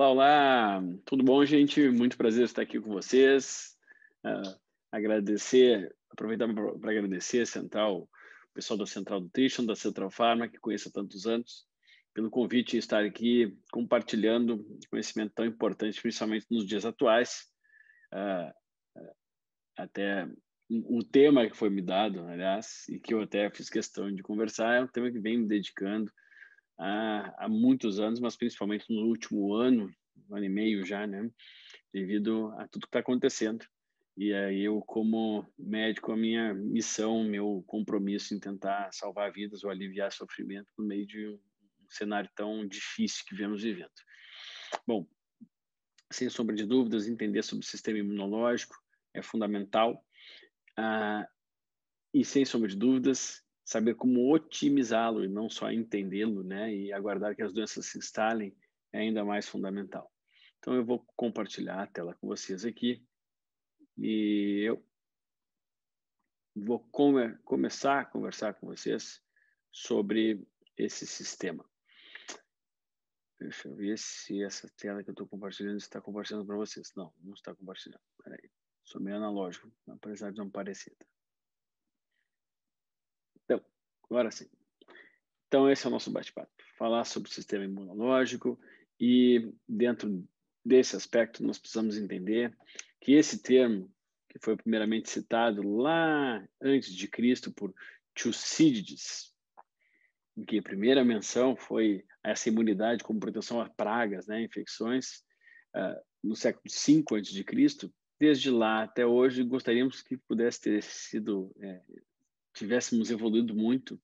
Olá, olá! Tudo bom, gente? Muito prazer estar aqui com vocês. Aproveitar para agradecer a Central, o pessoal da Central Nutrition, da Central Pharma, que conheço há tantos anos, pelo convite em estar aqui compartilhando conhecimento tão importante, principalmente nos dias atuais. Ah, Até o tema que foi me dado, aliás, e que eu até fiz questão de conversar, é um tema que vem me dedicando há muitos anos, mas principalmente no último ano, um ano e meio já, né? Devido a tudo que está acontecendo. E aí eu, como médico, a minha missão, meu compromisso em tentar salvar vidas ou aliviar sofrimento no meio de um cenário tão difícil que vemos vivendo. Bom, sem sombra de dúvidas, entender sobre o sistema imunológico é fundamental. E sem sombra de dúvidas, saber como otimizá-lo e não só entendê-lo, né? E aguardar que as doenças se instalem é ainda mais fundamental. Então eu vou compartilhar a tela com vocês aqui e eu vou começar a conversar com vocês sobre esse sistema. Deixa eu ver se essa tela que eu estou compartilhando está compartilhando para vocês. Não, não está compartilhando. Peraí, sou meio analógico, apesar de não parecer. Então, agora sim. Então, esse é o nosso bate-papo. Falar sobre o sistema imunológico e, dentro desse aspecto, nós precisamos entender que esse termo, que foi primeiramente citado lá antes de Cristo por Tucídides, em que a primeira menção foi essa imunidade como proteção a pragas, né, infecções, no século V antes de Cristo. Desde lá até hoje, gostaríamos que pudesse ter sido, tivéssemos evoluído muito,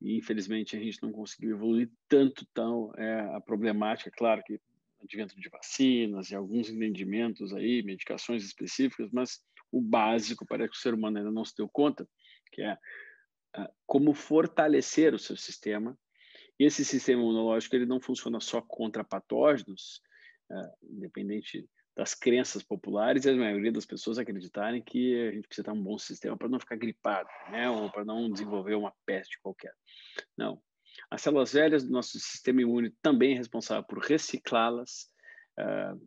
e infelizmente a gente não conseguiu evoluir tanto. Então a problemática, claro que advento de vacinas e alguns entendimentos aí, medicações específicas, mas o básico parece que o ser humano ainda não se deu conta, que é como fortalecer o seu sistema. E esse sistema imunológico ele não funciona só contra patógenos, independente das crenças populares, e a maioria das pessoas acreditarem que a gente precisa ter um bom sistema para não ficar gripado, né? Ou para não desenvolver uma peste qualquer. Não. As células velhas do nosso sistema imune também é responsável por reciclá-las.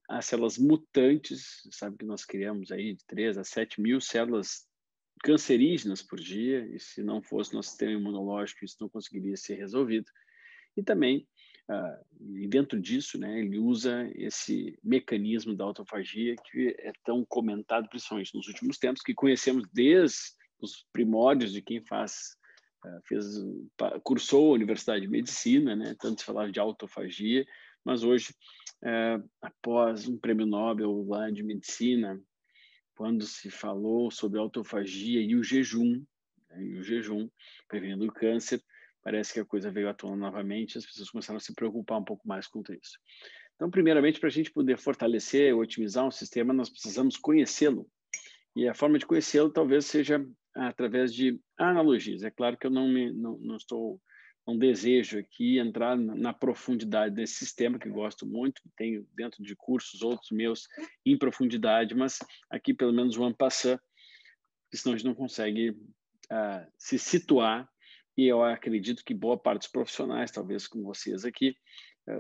As células mutantes, sabe que nós criamos aí de 3 a 7 mil células cancerígenas por dia, e se não fosse nosso sistema imunológico, isso não conseguiria ser resolvido. E também, e dentro disso, né, ele usa esse mecanismo da autofagia que é tão comentado, principalmente nos últimos tempos, que conhecemos desde os primórdios de quem cursou a Universidade de Medicina, né? Tanto se falava de autofagia, mas hoje, após um prêmio Nobel lá de Medicina, quando se falou sobre autofagia e o jejum, né, prevenindo o câncer, parece que a coisa veio à tona novamente, as pessoas começaram a se preocupar um pouco mais com isso. Então, primeiramente, para a gente poder fortalecer, otimizar um sistema, nós precisamos conhecê-lo. E a forma de conhecê-lo talvez seja através de analogias. É claro que eu não desejo aqui entrar na profundidade desse sistema, que gosto muito, tenho dentro de cursos outros meus em profundidade, mas aqui pelo menos o en passant, senão a gente não consegue se situar. E eu acredito que boa parte dos profissionais, talvez com vocês aqui,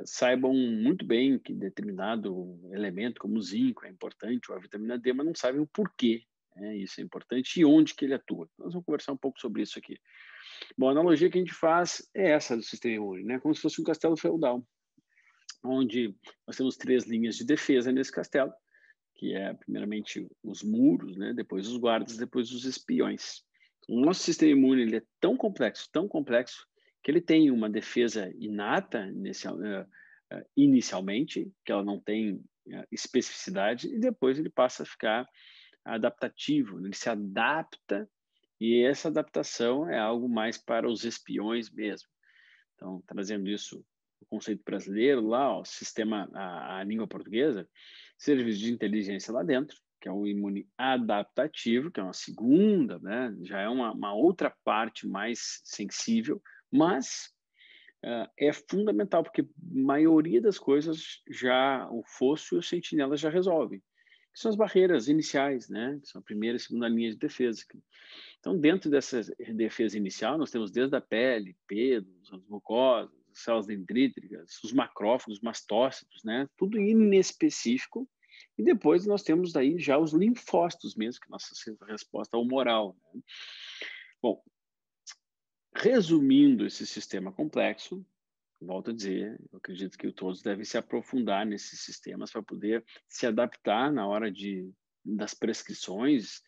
saibam muito bem que determinado elemento, como o zinco, é importante, ou a vitamina D, mas não sabem o porquê, né? Isso é importante e onde que ele atua. Nós vamos conversar um pouco sobre isso aqui. Bom, a analogia que a gente faz é essa do sistema imune, né? Como se fosse um castelo feudal, onde nós temos 3 linhas de defesa nesse castelo, que é primeiramente os muros, né? Depois os guardas, depois os espiões. O nosso sistema imune ele é tão complexo, que ele tem uma defesa inata inicialmente, que ela não tem especificidade, e depois ele passa a ficar adaptativo, ele se adapta, e essa adaptação é algo mais para os espiões mesmo. Então, trazendo isso, o conceito brasileiro lá, o sistema, a língua portuguesa, serviço de inteligência lá dentro, que é o imune adaptativo, que é uma segunda, né? Já é uma outra parte mais sensível, mas é fundamental, porque a maioria das coisas já o fósforo e o sentinela já resolvem, que são as barreiras iniciais, né? Que são a primeira e segunda linha de defesa. Então, dentro dessa defesa inicial, nós temos desde a pele, pelos, as mucosas, células dendríticas, os macrófagos, mastócitos, né? Tudo inespecífico. E depois nós temos daí já os linfócitos mesmo, que é a nossa resposta humoral, né? Bom, resumindo esse sistema complexo, volto a dizer, eu acredito que todos devem se aprofundar nesses sistemas para poder se adaptar na hora das prescrições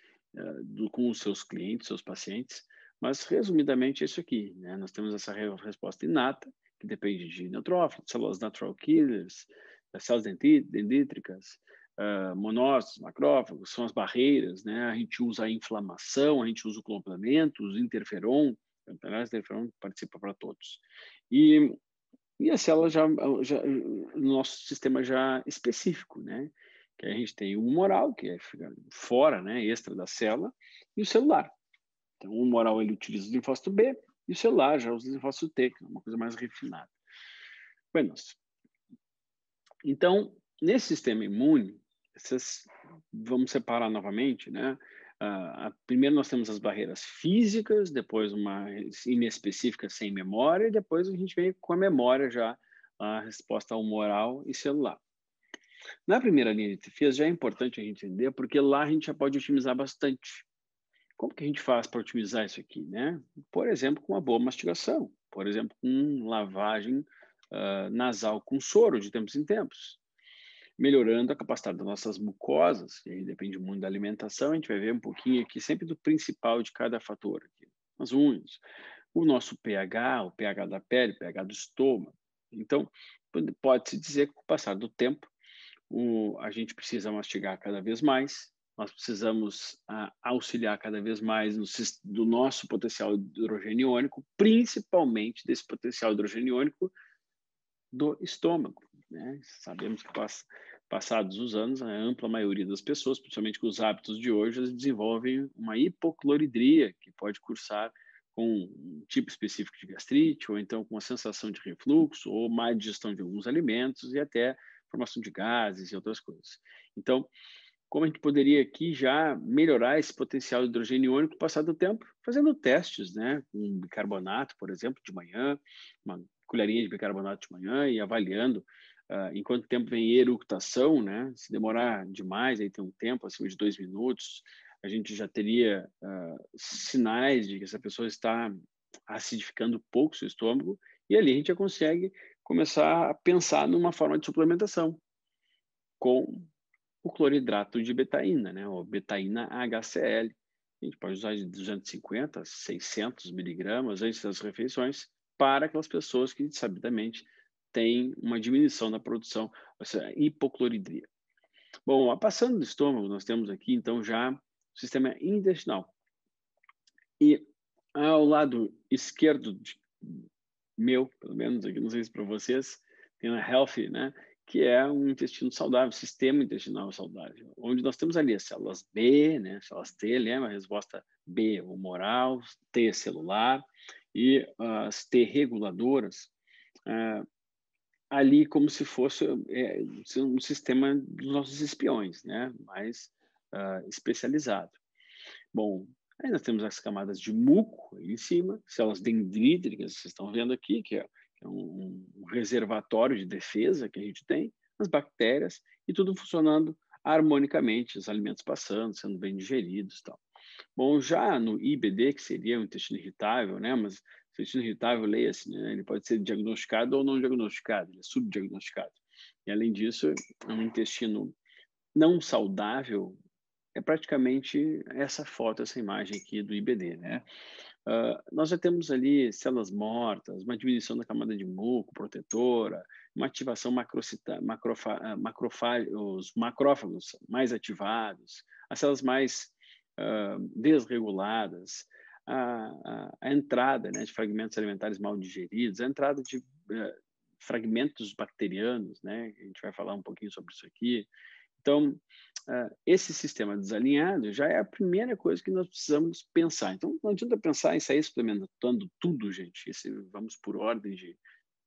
com os seus clientes, seus pacientes. Mas, resumidamente, é isso aqui, né? Nós temos essa resposta inata, que depende de neutrófilos, células natural killers, das células dendríticas, monócitos, macrófagos, são as barreiras, né? A gente usa a inflamação, a gente usa o complemento, os interferon, o interferon participa para todos. E a célula no nosso sistema já específico, né? Que a gente tem o humoral, que é fora, né? Extra da célula, e o celular. Então, o humoral ele utiliza o linfócito B e o celular já usa o linfócito T, que é uma coisa mais refinada. Buenos. Então, nesse sistema imune, vamos separar novamente, né? Primeiro nós temos as barreiras físicas, depois uma inespecífica sem memória, e depois a gente vem com a memória já, a resposta humoral e celular. Na primeira linha de defesa já é importante a gente entender, porque lá a gente já pode otimizar bastante. Como que a gente faz para otimizar isso aqui, né? Por exemplo, com uma boa mastigação, por exemplo, com lavagem nasal com soro de tempos em tempos, melhorando a capacidade das nossas mucosas, e aí depende muito da alimentação, a gente vai ver um pouquinho aqui sempre do principal de cada fator aqui. As unhas, o nosso pH, o pH da pele, o pH do estômago. Então, pode-se dizer que com o passar do tempo, a gente precisa mastigar cada vez mais, nós precisamos auxiliar cada vez mais do nosso potencial hidrogeniônico, principalmente desse potencial hidrogeniônico do estômago, né? Sabemos que passados os anos, a ampla maioria das pessoas, principalmente com os hábitos de hoje, desenvolvem uma hipocloridria que pode cursar com um tipo específico de gastrite, ou então com a sensação de refluxo, ou má digestão de alguns alimentos e até formação de gases e outras coisas. Então, como a gente poderia aqui já melhorar esse potencial hidrogeniônico com o passar do tempo? Fazendo testes, né? Com bicarbonato, por exemplo, de manhã, uma colherinha de bicarbonato de manhã e avaliando em quanto tempo vem eructação, né? Se demorar demais, aí tem um tempo acima de 2 minutos, a gente já teria sinais de que essa pessoa está acidificando pouco seu estômago, e ali a gente já consegue começar a pensar numa forma de suplementação com o cloridrato de betaína, né? Ou betaína HCl. A gente pode usar de 250 a 600 miligramas antes das refeições para aquelas pessoas que, sabidamente, têm uma diminuição da produção, ou seja, hipocloridria. Bom, passando do estômago, nós temos aqui, então, já o sistema intestinal. E ao lado esquerdo meu, pelo menos aqui, não sei se para vocês, tem a Healthy, né? Que é um intestino saudável, sistema intestinal saudável, onde nós temos ali as células B, né? Células T, lembra? A resposta B, humoral, T, celular, e as T reguladoras, ali como se fosse um sistema dos nossos espiões, né? Mais especializado. Bom, aí nós temos as camadas de muco aí em cima, células dendríticas, vocês estão vendo aqui, que é um reservatório de defesa que a gente tem, as bactérias, e tudo funcionando harmonicamente, os alimentos passando, sendo bem digeridos e tal. Bom, já no IBD, que seria o intestino irritável, né? Mas o intestino irritável, leia-se, né? Ele pode ser diagnosticado ou não diagnosticado, ele é subdiagnosticado. E, além disso, é um intestino não saudável, é praticamente essa foto, essa imagem aqui do IBD, né? Nós já temos ali células mortas, uma diminuição da camada de muco protetora, uma ativação os macrófagos mais ativados, as células mais desreguladas, a entrada, né, de fragmentos alimentares mal digeridos, a entrada de fragmentos bacterianos, né? A gente vai falar um pouquinho sobre isso aqui. Então, esse sistema desalinhado já é a primeira coisa que nós precisamos pensar. Então, não adianta pensar em sair suplementando tudo, gente. Vamos por ordem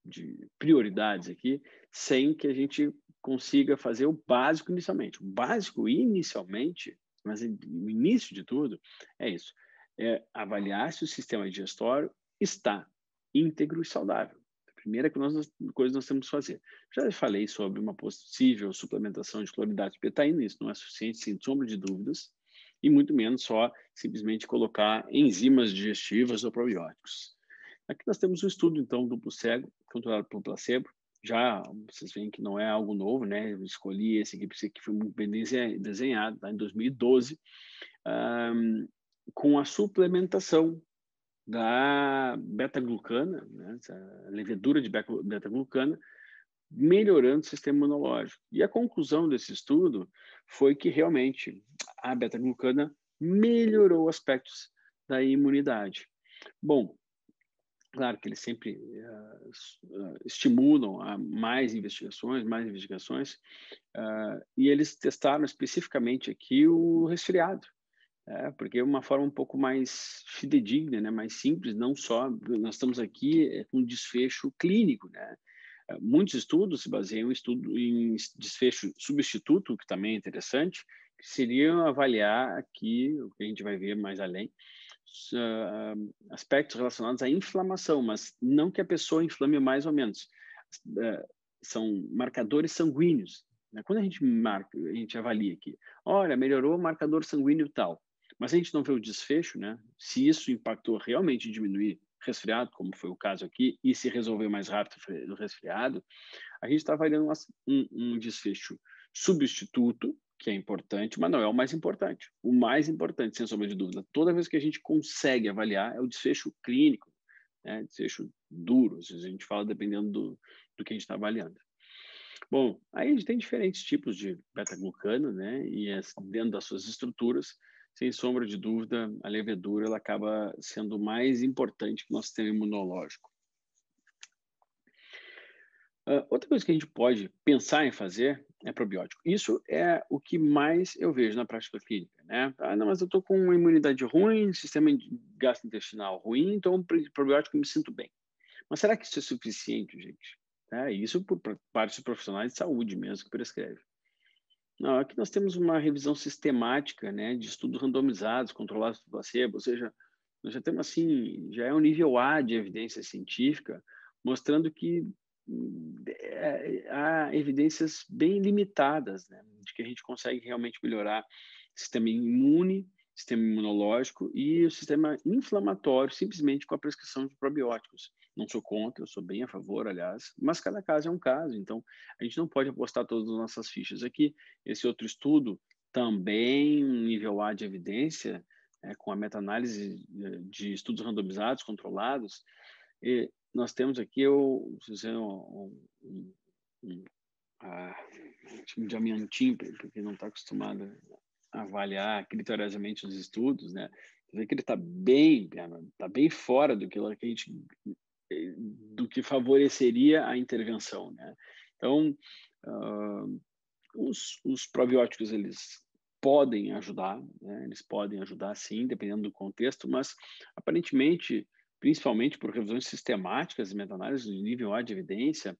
de prioridades aqui, sem que a gente consiga fazer o básico inicialmente. O básico inicialmente, mas o início de tudo, é isso. É avaliar se o sistema digestório está íntegro e saudável. Primeira coisa que nós temos que fazer. Já falei sobre uma possível suplementação de cloridrato de betaína, isso não é suficiente, sem sombra de dúvidas, e muito menos só simplesmente colocar enzimas digestivas ou probióticos. Aqui nós temos um estudo, então, duplo cego, controlado por placebo. Já vocês veem que não é algo novo, né? Eu escolhi esse aqui, porque foi muito bem desenhado, tá? Em 2012, com a suplementação da beta-glucana, né? Essa levedura de beta-glucana, melhorando o sistema imunológico. E a conclusão desse estudo foi que realmente a beta-glucana melhorou aspectos da imunidade. Bom, claro que eles sempre estimulam a mais investigações, e eles testaram especificamente aqui o resfriado, porque é uma forma um pouco mais fidedigna, né, mais simples, não só, nós estamos aqui com desfecho clínico, né? Muitos estudos se baseiam em desfecho substituto, que também é interessante, que seria avaliar aqui, o que a gente vai ver mais além, aspectos relacionados à inflamação, mas não que a pessoa inflame mais ou menos. São marcadores sanguíneos, né? Quando a gente avalia aqui, olha, melhorou o marcador sanguíneo tal, mas a gente não vê o desfecho, né? Se isso impactou realmente em diminuir resfriado, como foi o caso aqui, e se resolveu mais rápido o resfriado, a gente está avaliando um desfecho substituto, que é importante, mas não é o mais importante. O mais importante, sem sombra de dúvida, toda vez que a gente consegue avaliar, é o desfecho clínico, né? Desfecho duro, a gente fala dependendo do que a gente está avaliando. Bom, aí a gente tem diferentes tipos de beta-glucano, né? E dentro das suas estruturas, sem sombra de dúvida, a levedura ela acaba sendo mais importante que o nosso sistema imunológico. Outra coisa que a gente pode pensar em fazer é probiótico. Isso é o que mais eu vejo na prática clínica, né? Ah, não, mas eu estou com uma imunidade ruim, sistema gastrointestinal ruim, então probiótico eu me sinto bem. Mas será que isso é suficiente, gente? Isso por parte dos profissionais de saúde mesmo que prescreve. Não, aqui nós temos uma revisão sistemática, né, de estudos randomizados, controlados por placebo, ou seja, nós já temos assim, já é um nível A de evidência científica, mostrando que há evidências bem limitadas, né, de que a gente consegue realmente melhorar o sistema imune, sistema imunológico e o sistema inflamatório simplesmente com a prescrição de probióticos. Não sou contra, eu sou bem a favor, aliás, mas cada caso é um caso, então a gente não pode apostar todas as nossas fichas aqui. Esse outro estudo, também um nível A de evidência, com a meta-análise de estudos randomizados, controlados, e nós temos aqui um time de amiantim, porque não está acostumado a avaliar criteriosamente os estudos, né? Você vê que ele está bem fora do que favoreceria a intervenção, né? Então, os probióticos, eles podem ajudar, né? Eles podem ajudar sim, dependendo do contexto, mas aparentemente, principalmente por revisões sistemáticas e meta-análises de nível A de evidência,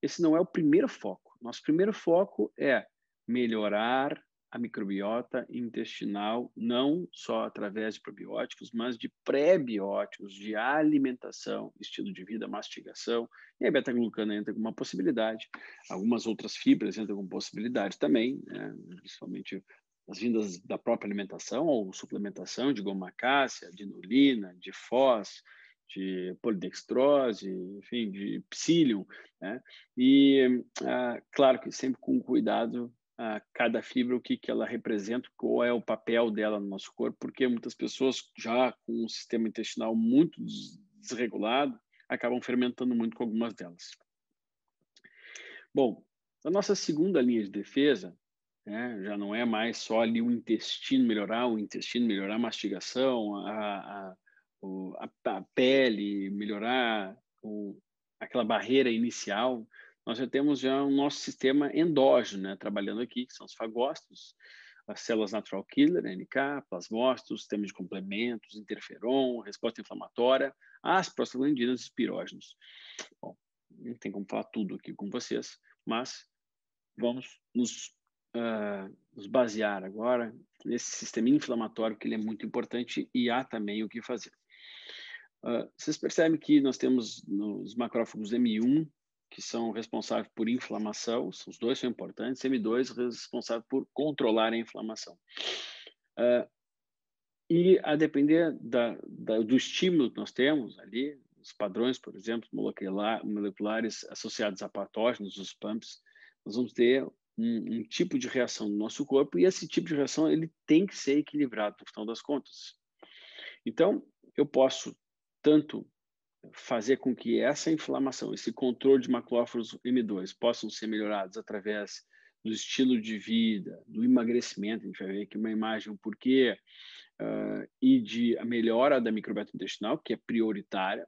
esse não é o primeiro foco. Nosso primeiro foco é melhorar a microbiota intestinal, não só através de probióticos, mas de pré-bióticos, de alimentação, estilo de vida, mastigação, e a beta-glucana entra como uma possibilidade. Algumas outras fibras entram como possibilidade também, né? Principalmente as vindas da própria alimentação ou suplementação de goma-cássia, de inulina, de fós, de polidextrose, enfim, de psyllium, né? E, claro que sempre com cuidado a cada fibra, o que ela representa, qual é o papel dela no nosso corpo, porque muitas pessoas já com um sistema intestinal muito desregulado acabam fermentando muito com algumas delas. Bom, a nossa segunda linha de defesa, né, já não é mais só ali o intestino melhorar a mastigação, a pele, melhorar aquela barreira inicial. Nós já temos o nosso sistema endógeno, né, trabalhando aqui, que são os fagócitos, as células natural killer, NK, plasmócitos, sistema de complementos, interferon, resposta inflamatória, as prostaglandinas e os pirógenos. Bom, não tem como falar tudo aqui com vocês, mas vamos nos basear agora nesse sistema inflamatório, que ele é muito importante e há também o que fazer. Vocês percebem que nós temos os macrófagos M1, que são responsáveis por inflamação, os dois são importantes, M2 responsável por controlar a inflamação. E a depender do estímulo que nós temos ali, os padrões, por exemplo, moleculares associados a patógenos, os PAMPs, nós vamos ter um tipo de reação no nosso corpo, e esse tipo de reação ele tem que ser equilibrado no final das contas. Então, eu posso tanto fazer com que essa inflamação, esse controle de macrófagos M2 possam ser melhorados através do estilo de vida, do emagrecimento. A gente vai ver aqui uma imagem, o porquê, e a melhora da microbiota intestinal, que é prioritária,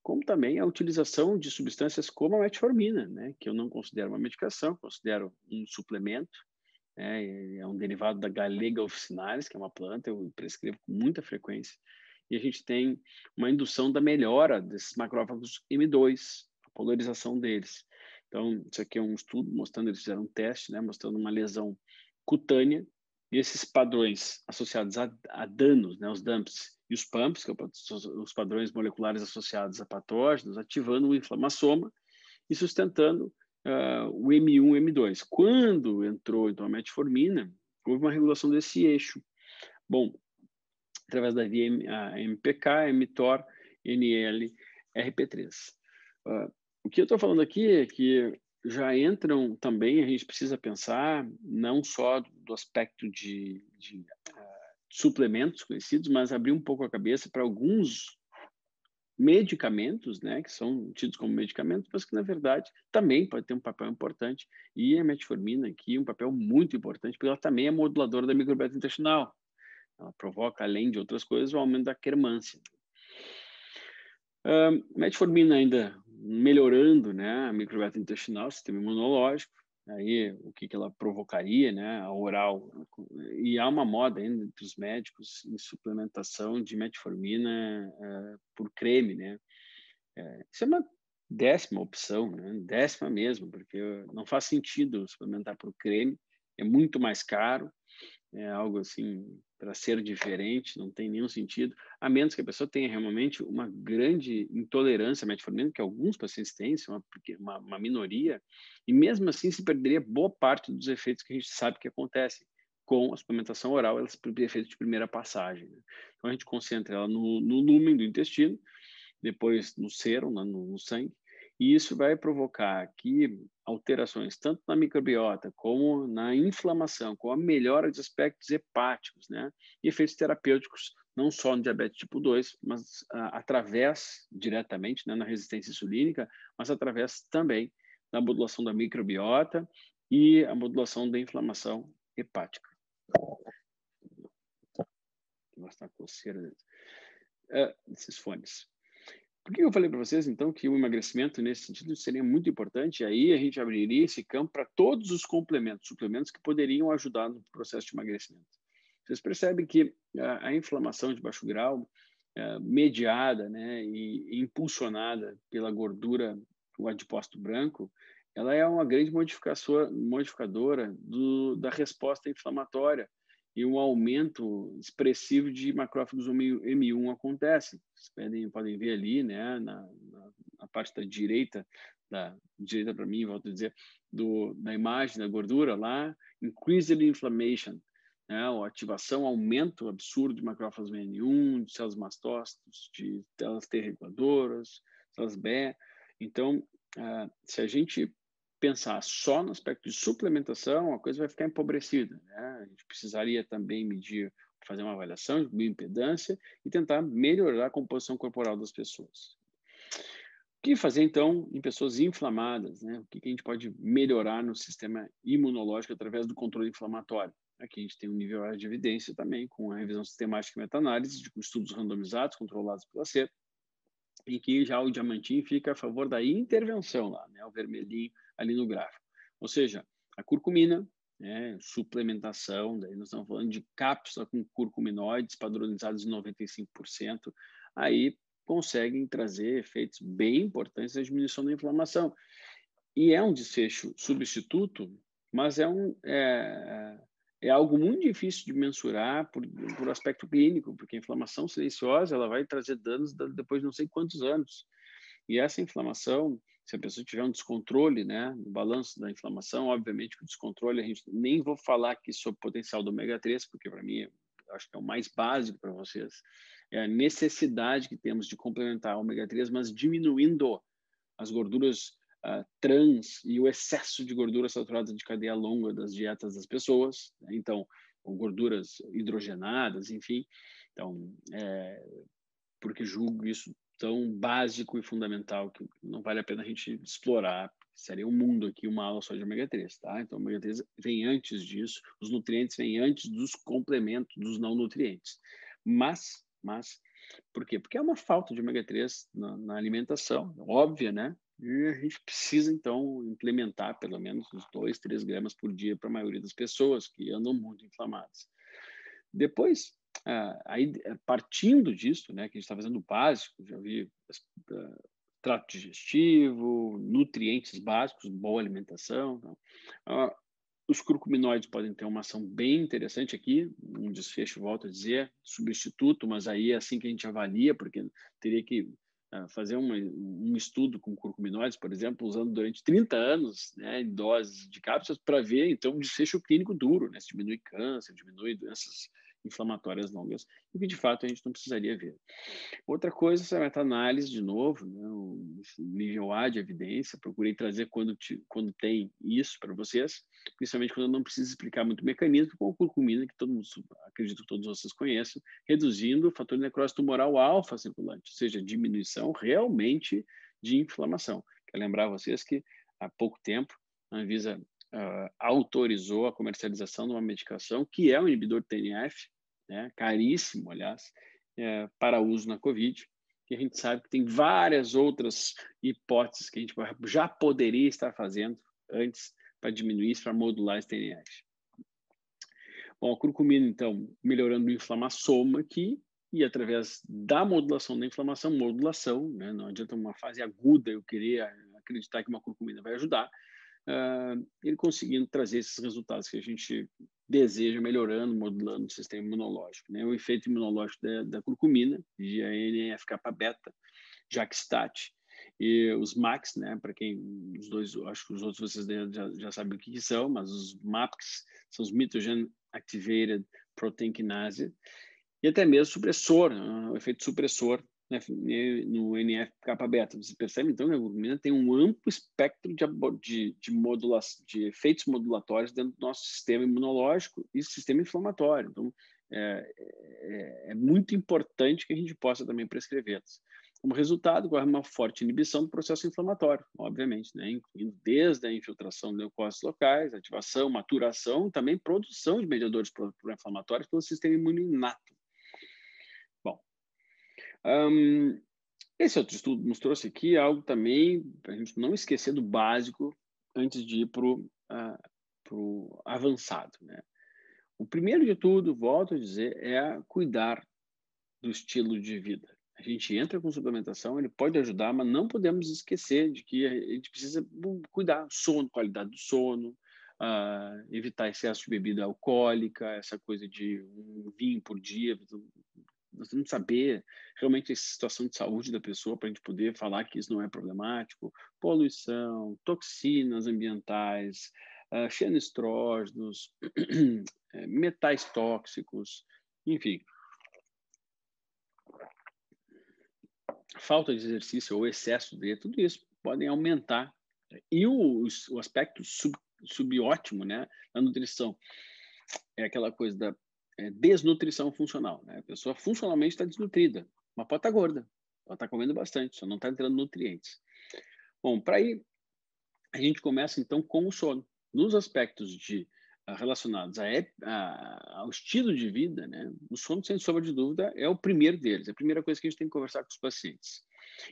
como também a utilização de substâncias como a metformina, né, que eu não considero uma medicação, considero um suplemento, é um derivado da Galega officinalis, que é uma planta, eu prescrevo com muita frequência, e a gente tem uma indução da melhora desses macrófagos M2, a polarização deles. Então, isso aqui é um estudo mostrando, eles fizeram um teste, né, mostrando uma lesão cutânea, e esses padrões associados a danos, né, os DUMPs e os PAMPs, que são os padrões moleculares associados a patógenos, ativando o inflamassoma e sustentando o M1 e M2. Quando entrou então a metformina, houve uma regulação desse eixo. Bom, através da via MPK, mTOR, NL, RP3. O que eu estou falando aqui é que já entram também, a gente precisa pensar não só do aspecto de suplementos conhecidos, mas abrir um pouco a cabeça para alguns medicamentos, né, que são tidos como medicamentos, mas que na verdade também pode ter um papel importante, e a metformina aqui um papel muito importante, porque ela também é moduladora da microbiota intestinal. Ela provoca, além de outras coisas, o aumento da quermância. Metformina ainda melhorando, né, a microbiota intestinal, o sistema imunológico, aí o que ela provocaria, né, a oral, e há uma moda ainda entre os médicos em suplementação de metformina por creme, né. Isso é uma 10ª opção, né, 10ª mesmo, porque não faz sentido suplementar por creme, é muito mais caro, é algo assim para ser diferente, não tem nenhum sentido, a menos que a pessoa tenha realmente uma grande intolerância à metformina, que alguns pacientes têm, isso é uma minoria, e mesmo assim se perderia boa parte dos efeitos que a gente sabe que acontecem com a suplementação oral, elas têm efeito de primeira passagem, né? Então a gente concentra ela no lúmen do intestino, depois no sérum, no sangue, e isso vai provocar aqui alterações tanto na microbiota como na inflamação, com a melhora de aspectos hepáticos, né? E efeitos terapêuticos, não só no diabetes tipo 2, mas através, diretamente, né, na resistência insulínica, mas através também da modulação da microbiota e a modulação da inflamação hepática. Vou mostrar a coceira desses fones. Por que eu falei para vocês, então, que o emagrecimento, nesse sentido, seria muito importante? E aí a gente abriria esse campo para todos os suplementos que poderiam ajudar no processo de emagrecimento. Vocês percebem que a inflamação de baixo grau, mediada, né, e impulsionada pela gordura, o adipócito branco, ela é uma grande modificadora da resposta inflamatória, e um aumento expressivo de macrófagos M1 acontece. Vocês podem ver ali, né, na parte da direita para mim, volto a dizer, da imagem da gordura lá, increased inflammation, né, a ativação, aumento absurdo de macrófagos M1, de células mastócitos, de células T reguladoras, células B. Então, se a gente pensar só no aspecto de suplementação, a coisa vai ficar empobrecida, né? A gente precisaria também fazer uma avaliação de bioimpedância e tentar melhorar a composição corporal das pessoas. O que fazer, então, em pessoas inflamadas, né? O que a gente pode melhorar no sistema imunológico através do controle inflamatório? Aqui a gente tem um nível de evidência também, com a revisão sistemática e meta-análise de estudos randomizados, controlados pela CEP, em que já o diamantinho fica a favor da intervenção lá, né? O vermelhinho ali no gráfico. Ou seja, a curcumina, né, suplementação, daí nós estamos falando de cápsula com curcuminoides padronizados em 95%, aí conseguem trazer efeitos bem importantes na diminuição da inflamação. E é um desfecho substituto, mas é algo muito difícil de mensurar por aspecto clínico, porque a inflamação silenciosa ela vai trazer danos depois de não sei quantos anos. E essa inflamação, se a pessoa tiver um descontrole, né, no balanço da inflamação, obviamente que o descontrole, a gente nem vou falar aqui sobre o potencial do ômega 3, porque para mim, acho que é o mais básico para vocês, é a necessidade que temos de complementar o ômega 3, mas diminuindo as gorduras trans e o excesso de gordura saturada de cadeia longa das dietas das pessoas, né? Então, ou gorduras hidrogenadas, enfim. Então, porque julgo isso tão básico e fundamental que não vale a pena a gente explorar. Seria um mundo aqui, uma aula só de ômega 3, tá? Então, o ômega 3 vem antes disso, os nutrientes vêm antes dos complementos, dos não nutrientes. Mas, por quê? Porque é uma falta de ômega 3 na alimentação, óbvia, né? E a gente precisa, então, implementar pelo menos uns 2, 3 gramas por dia para a maioria das pessoas que andam muito inflamadas. Depois, aí, partindo disso, né, que a gente está fazendo o básico, já vi trato digestivo, nutrientes básicos, boa alimentação. Então, os curcuminoides podem ter uma ação bem interessante aqui, um desfecho, volto a dizer, substituto, mas aí é assim que a gente avalia, porque teria que fazer um estudo com curcuminoides, por exemplo, usando durante 30 anos, né, em doses de cápsulas, para ver, então, um desfecho clínico duro, né, se diminui câncer, diminui doenças inflamatórias longas, o que de fato a gente não precisaria ver. Outra coisa, essa meta-análise, de novo, né, o nível A de evidência, procurei trazer quando tem isso para vocês, principalmente quando eu não preciso explicar muito o mecanismo, com a curcumina, que todo mundo, acredito que todos vocês conheçam, reduzindo o fator de necrose tumoral alfa circulante, ou seja, diminuição realmente de inflamação. Quero lembrar vocês que há pouco tempo a Anvisa autorizou a comercialização de uma medicação que é um inibidor de TNF, né, caríssimo, aliás, para uso na COVID, que a gente sabe que tem várias outras hipóteses que a gente já poderia estar fazendo antes para diminuir isso, para modular esse TNF. Bom, a curcumina, então, melhorando o inflamassoma aqui, e através da modulação da inflamação, né? Não adianta uma fase aguda eu querer acreditar que uma curcumina vai ajudar, ele conseguindo trazer esses resultados que a gente deseja, melhorando, modulando o sistema imunológico, né? O efeito imunológico da curcumina, de NF-kappa-beta, JAK-STAT, e os MAPs, né? Para quem, os dois, acho que os outros vocês já sabem o que são, mas os MAPs são os Mitogen Activated Protein Kinase, e até mesmo supressor, o efeito supressor, né, no NF-kappa-beta. Você percebe, então, que a curcumina tem um amplo espectro de efeitos modulatórios dentro do nosso sistema imunológico e sistema inflamatório. Então, é muito importante que a gente possa também prescrevê-los. Como resultado, ocorre uma forte inibição do processo inflamatório, obviamente, né, incluindo desde a infiltração de leucócitos locais, ativação, maturação, também produção de mediadores pró-inflamatórios pelo sistema imune inato. Bom, esse outro estudo nos trouxe aqui algo também para a gente não esquecer do básico antes de ir para o avançado, né? O primeiro de tudo, volto a dizer, é cuidar do estilo de vida. A gente entra com suplementação, ele pode ajudar, mas não podemos esquecer de que a gente precisa cuidar do sono, qualidade do sono, evitar excesso de bebida alcoólica, essa coisa de um vinho por dia. Nós temos que saber realmente a situação de saúde da pessoa para a gente poder falar que isso não é problemático. Poluição, toxinas ambientais, xenoestrógenos, metais tóxicos, enfim. Falta de exercício ou excesso de tudo isso podem aumentar. E o aspecto subótimo, né, da nutrição é aquela coisa da desnutrição funcional, né? A pessoa funcionalmente está desnutrida, mas pode estar gorda, ela está comendo bastante, só não está entrando nutrientes. Bom, para aí a gente começa então com o sono. Nos aspectos relacionados ao estilo de vida, né? O sono, sem sombra de dúvida, é o primeiro deles, é a primeira coisa que a gente tem que conversar com os pacientes.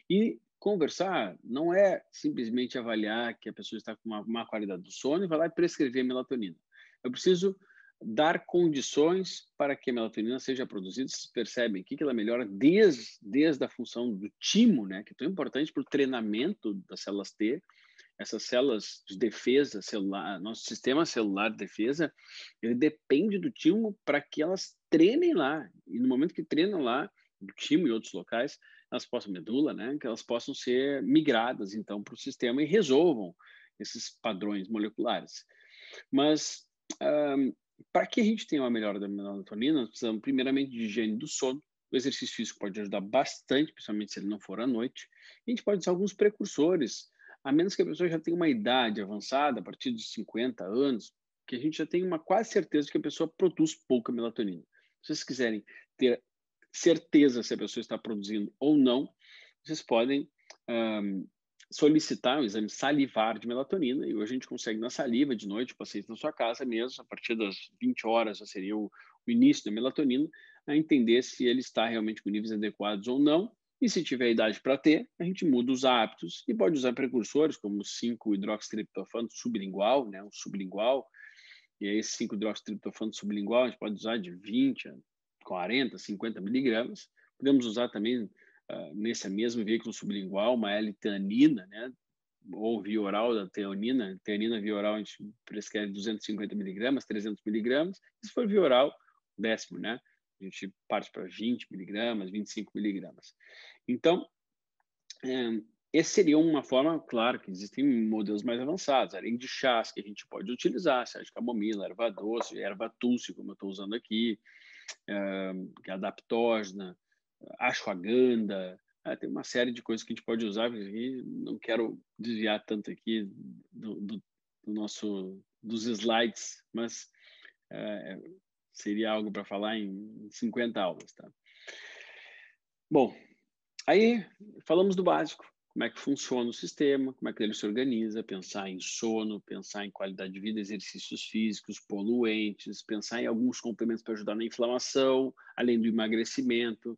E conversar não é simplesmente avaliar que a pessoa está com uma má qualidade do sono e vai lá e prescrever melatonina. Eu preciso dar condições para que a melatonina seja produzida. Vocês percebem que ela melhora desde a função do timo, né, que é tão importante para o treinamento das células T, essas células de defesa celular, nosso sistema celular de defesa, ele depende do timo para que elas treinem lá. E no momento que treinam lá, do timo e outros locais, elas possam, medula, né, que elas possam ser migradas, então, para o sistema e resolvam esses padrões moleculares. Mas, para que a gente tenha uma melhora da melatonina, nós precisamos, primeiramente, de higiene do sono. O exercício físico pode ajudar bastante, principalmente se ele não for à noite. A gente pode usar alguns precursores, a menos que a pessoa já tenha uma idade avançada, a partir de 50 anos, que a gente já tem uma quase certeza que a pessoa produz pouca melatonina. Se vocês quiserem ter certeza se a pessoa está produzindo ou não, vocês podem solicitar um exame salivar de melatonina, e hoje a gente consegue na saliva de noite, o paciente na sua casa mesmo, a partir das 20 horas já seria o início da melatonina, a entender se ele está realmente com níveis adequados ou não, e se tiver idade para ter, a gente muda os hábitos e pode usar precursores como o 5-hidroxitriptofano sublingual, né, o sublingual, e aí esse 5-hidroxitriptofano sublingual a gente pode usar de 20 a 40, 50 miligramas. Podemos usar também, nesse mesmo veículo sublingual, uma L-teanina, né, ou via oral da teanina. Teanina via oral a gente prescreve 250 miligramas, 300 miligramas. Se for via oral, décimo, né? A gente parte para 20 miligramas, 25 miligramas. Então, essa seria uma forma, claro, que existem modelos mais avançados, além de chás que a gente pode utilizar, chá de camomila, erva doce, erva tulsi, como eu estou usando aqui, que é adaptógena, ashwagandha, tem uma série de coisas que a gente pode usar, e não quero desviar tanto aqui dos slides, mas seria algo para falar em 50 aulas, tá? Bom, aí falamos do básico, como é que funciona o sistema, como é que ele se organiza, pensar em sono, pensar em qualidade de vida, exercícios físicos, poluentes, pensar em alguns complementos para ajudar na inflamação, além do emagrecimento.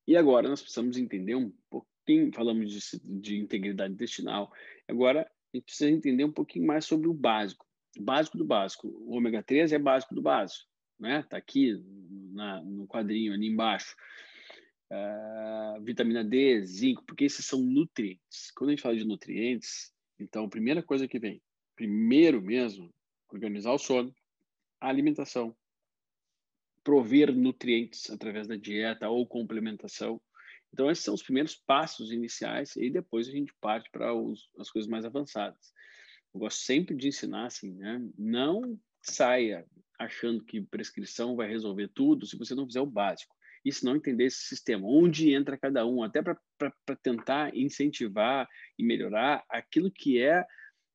E agora nós precisamos entender um pouquinho, falamos de integridade intestinal, agora a gente precisa entender um pouquinho mais sobre o básico do básico. O ômega 3 é básico do básico, né? Está aqui no quadrinho ali embaixo. Vitamina D, zinco, porque esses são nutrientes. Quando a gente fala de nutrientes, então a primeira coisa que vem, primeiro mesmo, organizar o sono, a alimentação, prover nutrientes através da dieta ou complementação. Então esses são os primeiros passos iniciais e depois a gente parte para as coisas mais avançadas. Eu gosto sempre de ensinar assim, né? Não saia achando que prescrição vai resolver tudo se você não fizer o básico. E se não entender esse sistema, onde entra cada um, até para tentar incentivar e melhorar aquilo que é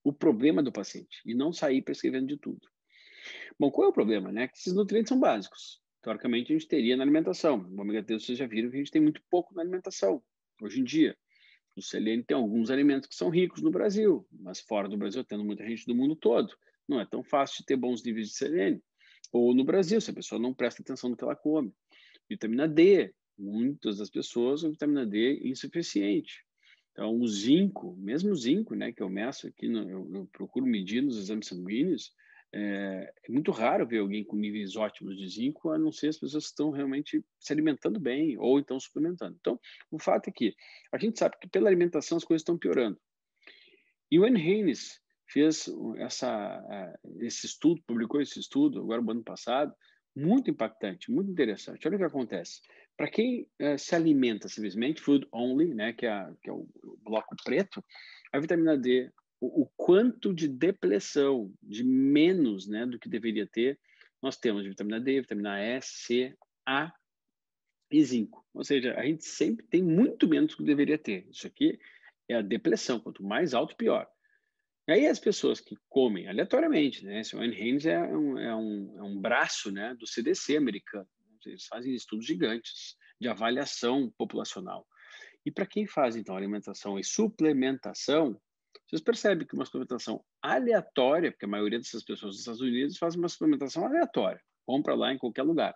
o problema do paciente, e não sair prescrevendo de tudo. Bom, qual é o problema, né? Que esses nutrientes são básicos. Teoricamente, a gente teria na alimentação. O ômega 3, vocês já viram que a gente tem muito pouco na alimentação, hoje em dia. O selênio tem alguns alimentos que são ricos no Brasil, mas fora do Brasil, tendo muita gente do mundo todo, não é tão fácil de ter bons níveis de selênio. Ou no Brasil, se a pessoa não presta atenção no que ela come. Vitamina D, muitas das pessoas com vitamina D insuficiente. Então, o zinco, mesmo o zinco, né, que eu meço aqui, eu procuro medir nos exames sanguíneos, é muito raro ver alguém com níveis ótimos de zinco, a não ser as pessoas que estão realmente se alimentando bem ou então suplementando. Então, o fato é que a gente sabe que pela alimentação as coisas estão piorando. E o Haynes fez esse estudo, publicou esse estudo agora no ano passado, muito impactante, muito interessante. Olha o que acontece. Para quem se alimenta simplesmente food only, né, que é o bloco preto, a vitamina D, o quanto de depleção, de menos, né, do que deveria ter, nós temos de vitamina D, vitamina E, C, A e zinco. Ou seja, a gente sempre tem muito menos do que deveria ter. Isso aqui é a depleção. Quanto mais alto, pior. E aí as pessoas que comem aleatoriamente, né? Esse Haynes é um braço, né, do CDC americano. Eles fazem estudos gigantes de avaliação populacional. E para quem faz, então, alimentação e suplementação, vocês percebem que uma suplementação aleatória, porque a maioria dessas pessoas dos Estados Unidos faz uma suplementação aleatória, compra lá em qualquer lugar,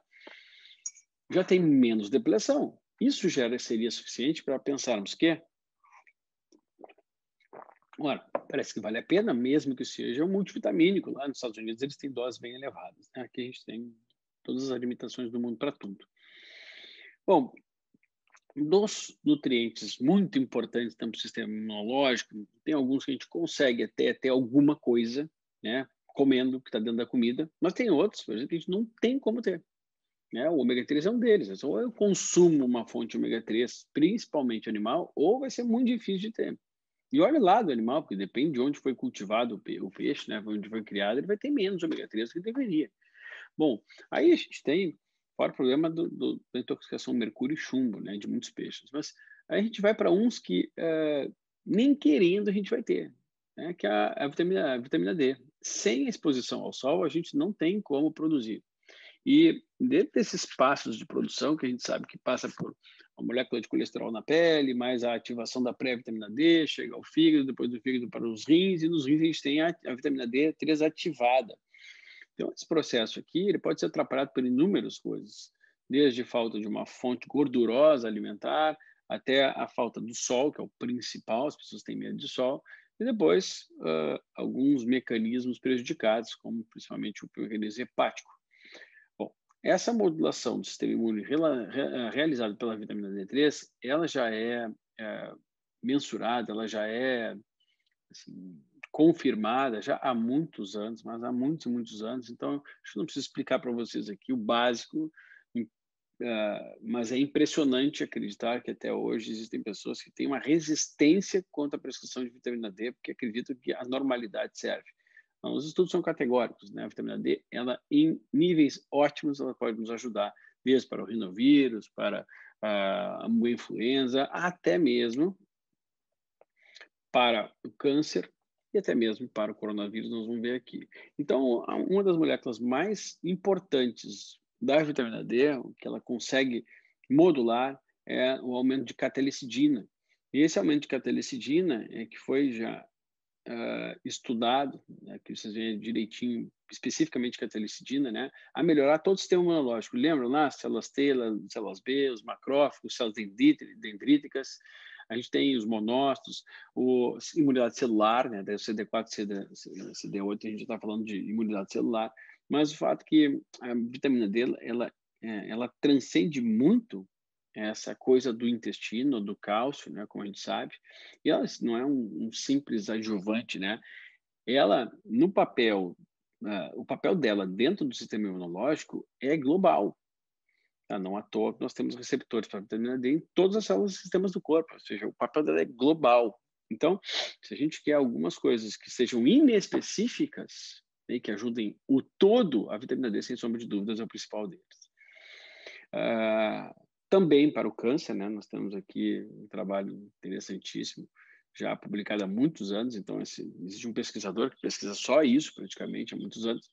já tem menos depleção. Isso já seria suficiente para pensarmos que, ora, parece que vale a pena, mesmo que seja um multivitamínico. Lá nos Estados Unidos eles têm doses bem elevadas, né? Aqui a gente tem todas as limitações do mundo para tudo. Bom, dos nutrientes muito importantes para o sistema imunológico, tem alguns que a gente consegue até ter alguma coisa, né, comendo, que está dentro da comida, mas tem outros, por exemplo, que a gente não tem como ter, né? O ômega 3 é um deles. Ou eu consumo uma fonte de ômega 3, principalmente animal, ou vai ser muito difícil de ter. E olha lá do animal, porque depende de onde foi cultivado o peixe, né, onde foi criado, ele vai ter menos ômega 3 do que deveria. Bom, aí a gente tem, fora o problema da intoxicação mercúrio e chumbo, né, de muitos peixes. Mas aí a gente vai para uns que nem querendo a gente vai ter, né, que é a vitamina D. Sem a exposição ao sol, a gente não tem como produzir. E dentro desses passos de produção, que a gente sabe que passa por uma molécula de colesterol na pele, mais a ativação da pré-vitamina D, chega ao fígado, depois do fígado para os rins, e nos rins a gente tem a vitamina D3 ativada. Então, esse processo aqui, ele pode ser atrapalhado por inúmeras coisas, desde falta de uma fonte gordurosa alimentar, até a falta do sol, que é o principal, as pessoas têm medo de sol, e depois alguns mecanismos prejudicados, como principalmente o mecanismo hepático. Bom, essa modulação do sistema imune realizada pela vitamina D3, ela já é mensurada, ela já é assim, confirmada já há muitos anos, mas há muitos e muitos anos. Então, acho que não preciso explicar para vocês aqui o básico, mas é impressionante acreditar que até hoje existem pessoas que têm uma resistência contra a prescrição de vitamina D, porque acreditam que a normalidade serve. Então, os estudos são categóricos, né? A vitamina D, ela em níveis ótimos, ela pode nos ajudar, desde para o rinovírus, para a influenza, até mesmo para o câncer e até mesmo para o coronavírus, nós vamos ver aqui. Então, uma das moléculas mais importantes da vitamina D, que ela consegue modular, é o aumento de catelicidina. E esse aumento de catelicidina é que foi já estudado, né, que vocês veem direitinho, especificamente catelicidina, né, a melhorar todo o sistema imunológico. Lembram lá? Células T, células B, os macrófagos, células dendríticas, a gente tem os monócitos, a imunidade celular, né, daí o CD4, CD8, a gente está falando de imunidade celular, mas o fato que a vitamina D, ela transcende muito essa coisa do intestino, do cálcio, né, como a gente sabe, e ela não é um simples adjuvante, né? Ela, no papel, o papel dela dentro do sistema imunológico é global. Tá? Não à toa que nós temos receptores para vitamina D em todas as células e sistemas do corpo, ou seja, o papel dela é global. Então, se a gente quer algumas coisas que sejam inespecíficas, né, que ajudem o todo, a vitamina D, sem sombra de dúvidas, é o principal deles. Também para o câncer, né? Nós temos aqui um trabalho interessantíssimo, já publicado há muitos anos. Então, existe um pesquisador que pesquisa só isso, praticamente, há muitos anos,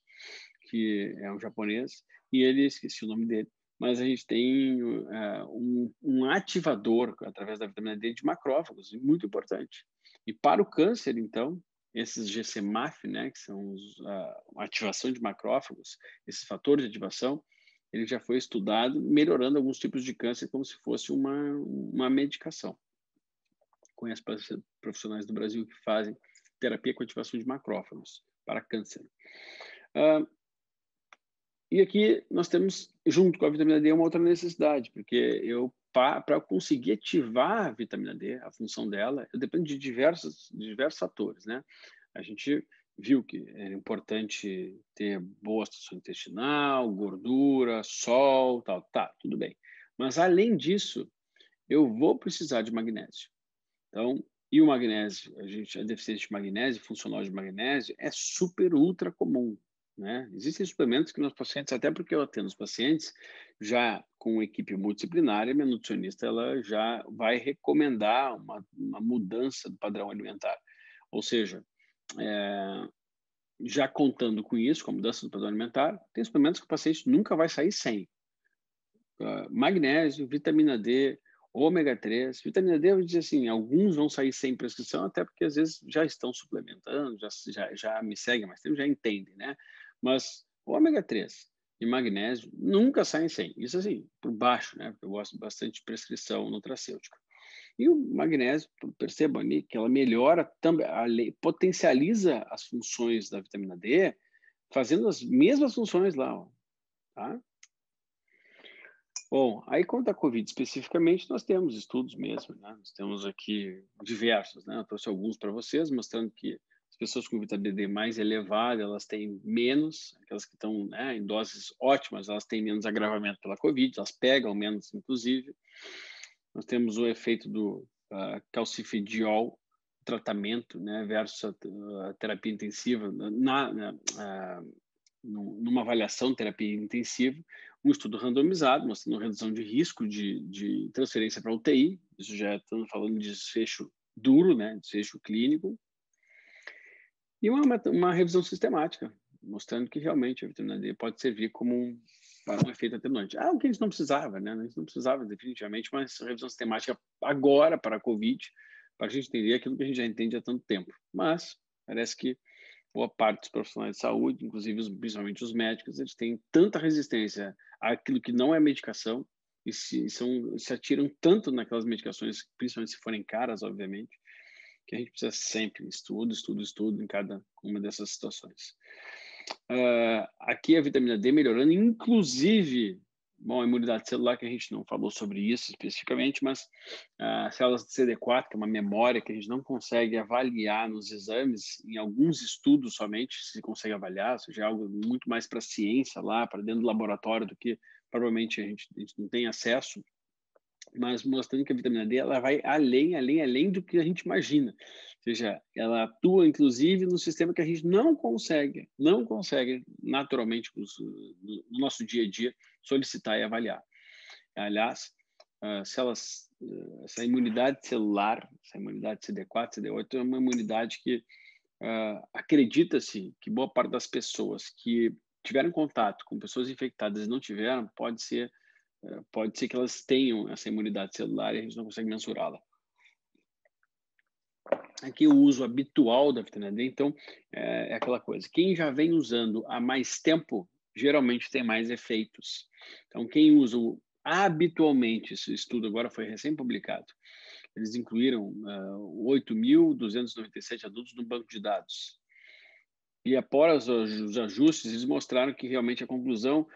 que é um japonês, e ele, esqueci o nome dele, mas a gente tem um ativador, através da vitamina D, de macrófagos, muito importante. E para o câncer, então, esses GCMAF, né, que são a ativação de macrófagos, esses fatores de ativação, ele já foi estudado, melhorando alguns tipos de câncer como se fosse uma medicação. Conheço profissionais do Brasil que fazem terapia com ativação de macrófagos para câncer. E aqui nós temos, junto com a vitamina D, uma outra necessidade, porque para conseguir ativar a vitamina D, a função dela, eu dependo de diversos fatores, né? A gente viu que é importante ter boa situação intestinal, gordura, sol, tal, tá, tudo bem. Mas além disso, eu vou precisar de magnésio. Então, e o magnésio, a deficiência de magnésio, funcional de magnésio, é super ultra comum, né? Existem suplementos que nos pacientes, até porque eu atendo os pacientes já com equipe multidisciplinar, minha nutricionista ela já vai recomendar uma mudança do padrão alimentar. Ou seja, já contando com isso, com a mudança do padrão alimentar, tem suplementos que o paciente nunca vai sair sem. Magnésio, vitamina D, ômega 3. Vitamina D, eu vou dizer assim, alguns vão sair sem prescrição, até porque às vezes já estão suplementando, já me seguem mais tempo, já entendem, né? Mas ômega 3 e magnésio nunca saem sem. Isso assim, por baixo, né? Porque eu gosto bastante de prescrição nutracêutica. E o magnésio, percebam ali que ela melhora também, potencializa as funções da vitamina D, fazendo as mesmas funções lá, ó, tá? Bom, aí quanto à Covid especificamente, nós temos estudos mesmo, né? Nós temos aqui diversos, né? Eu trouxe alguns para vocês, mostrando que as pessoas com vitamina D mais elevada, elas têm menos, aquelas que estão, né, em doses ótimas, elas têm menos agravamento pela Covid, elas pegam menos, inclusive. Nós temos o efeito do calcifediol, tratamento, né, versus a terapia intensiva, numa avaliação de terapia intensiva, um estudo randomizado, mostrando redução de risco de transferência para UTI, isso já estamos falando de desfecho duro, né, desfecho clínico, e uma revisão sistemática, mostrando que realmente a vitamina D pode servir como para um efeito atenuante. O que a gente não precisava, né? A gente não precisava definitivamente, mas revisão sistemática agora para a COVID, para a gente entender aquilo que a gente já entende há tanto tempo. Mas parece que boa parte dos profissionais de saúde, inclusive principalmente os médicos, eles têm tanta resistência àquilo que não é medicação e se atiram tanto naquelas medicações, principalmente se forem caras, obviamente, que a gente precisa sempre estudo em cada uma dessas situações. Aqui a vitamina D melhorando, inclusive, bom, a imunidade celular, que a gente não falou sobre isso especificamente, mas as células de CD4, que é uma memória que a gente não consegue avaliar nos exames, em alguns estudos somente se consegue avaliar, ou seja, é algo muito mais para a ciência lá, para dentro do laboratório, do que provavelmente a gente não tem acesso, mas mostrando que a vitamina D ela vai além do que a gente imagina. Ou seja, ela atua, inclusive, no sistema que a gente não consegue naturalmente, no nosso dia a dia, solicitar e avaliar. Aliás, essa imunidade celular, essa imunidade CD4, CD8, é uma imunidade que acredita-se que boa parte das pessoas que tiveram contato com pessoas infectadas e não tiveram, pode ser que elas tenham essa imunidade celular e a gente não consegue mensurá-la. Aqui o uso habitual da vitamina D, então, é aquela coisa. Quem já vem usando há mais tempo, geralmente tem mais efeitos. Então, quem usa habitualmente, esse estudo agora foi recém-publicado, eles incluíram 8.297 adultos no banco de dados. E após os ajustes, eles mostraram que realmente a conclusão,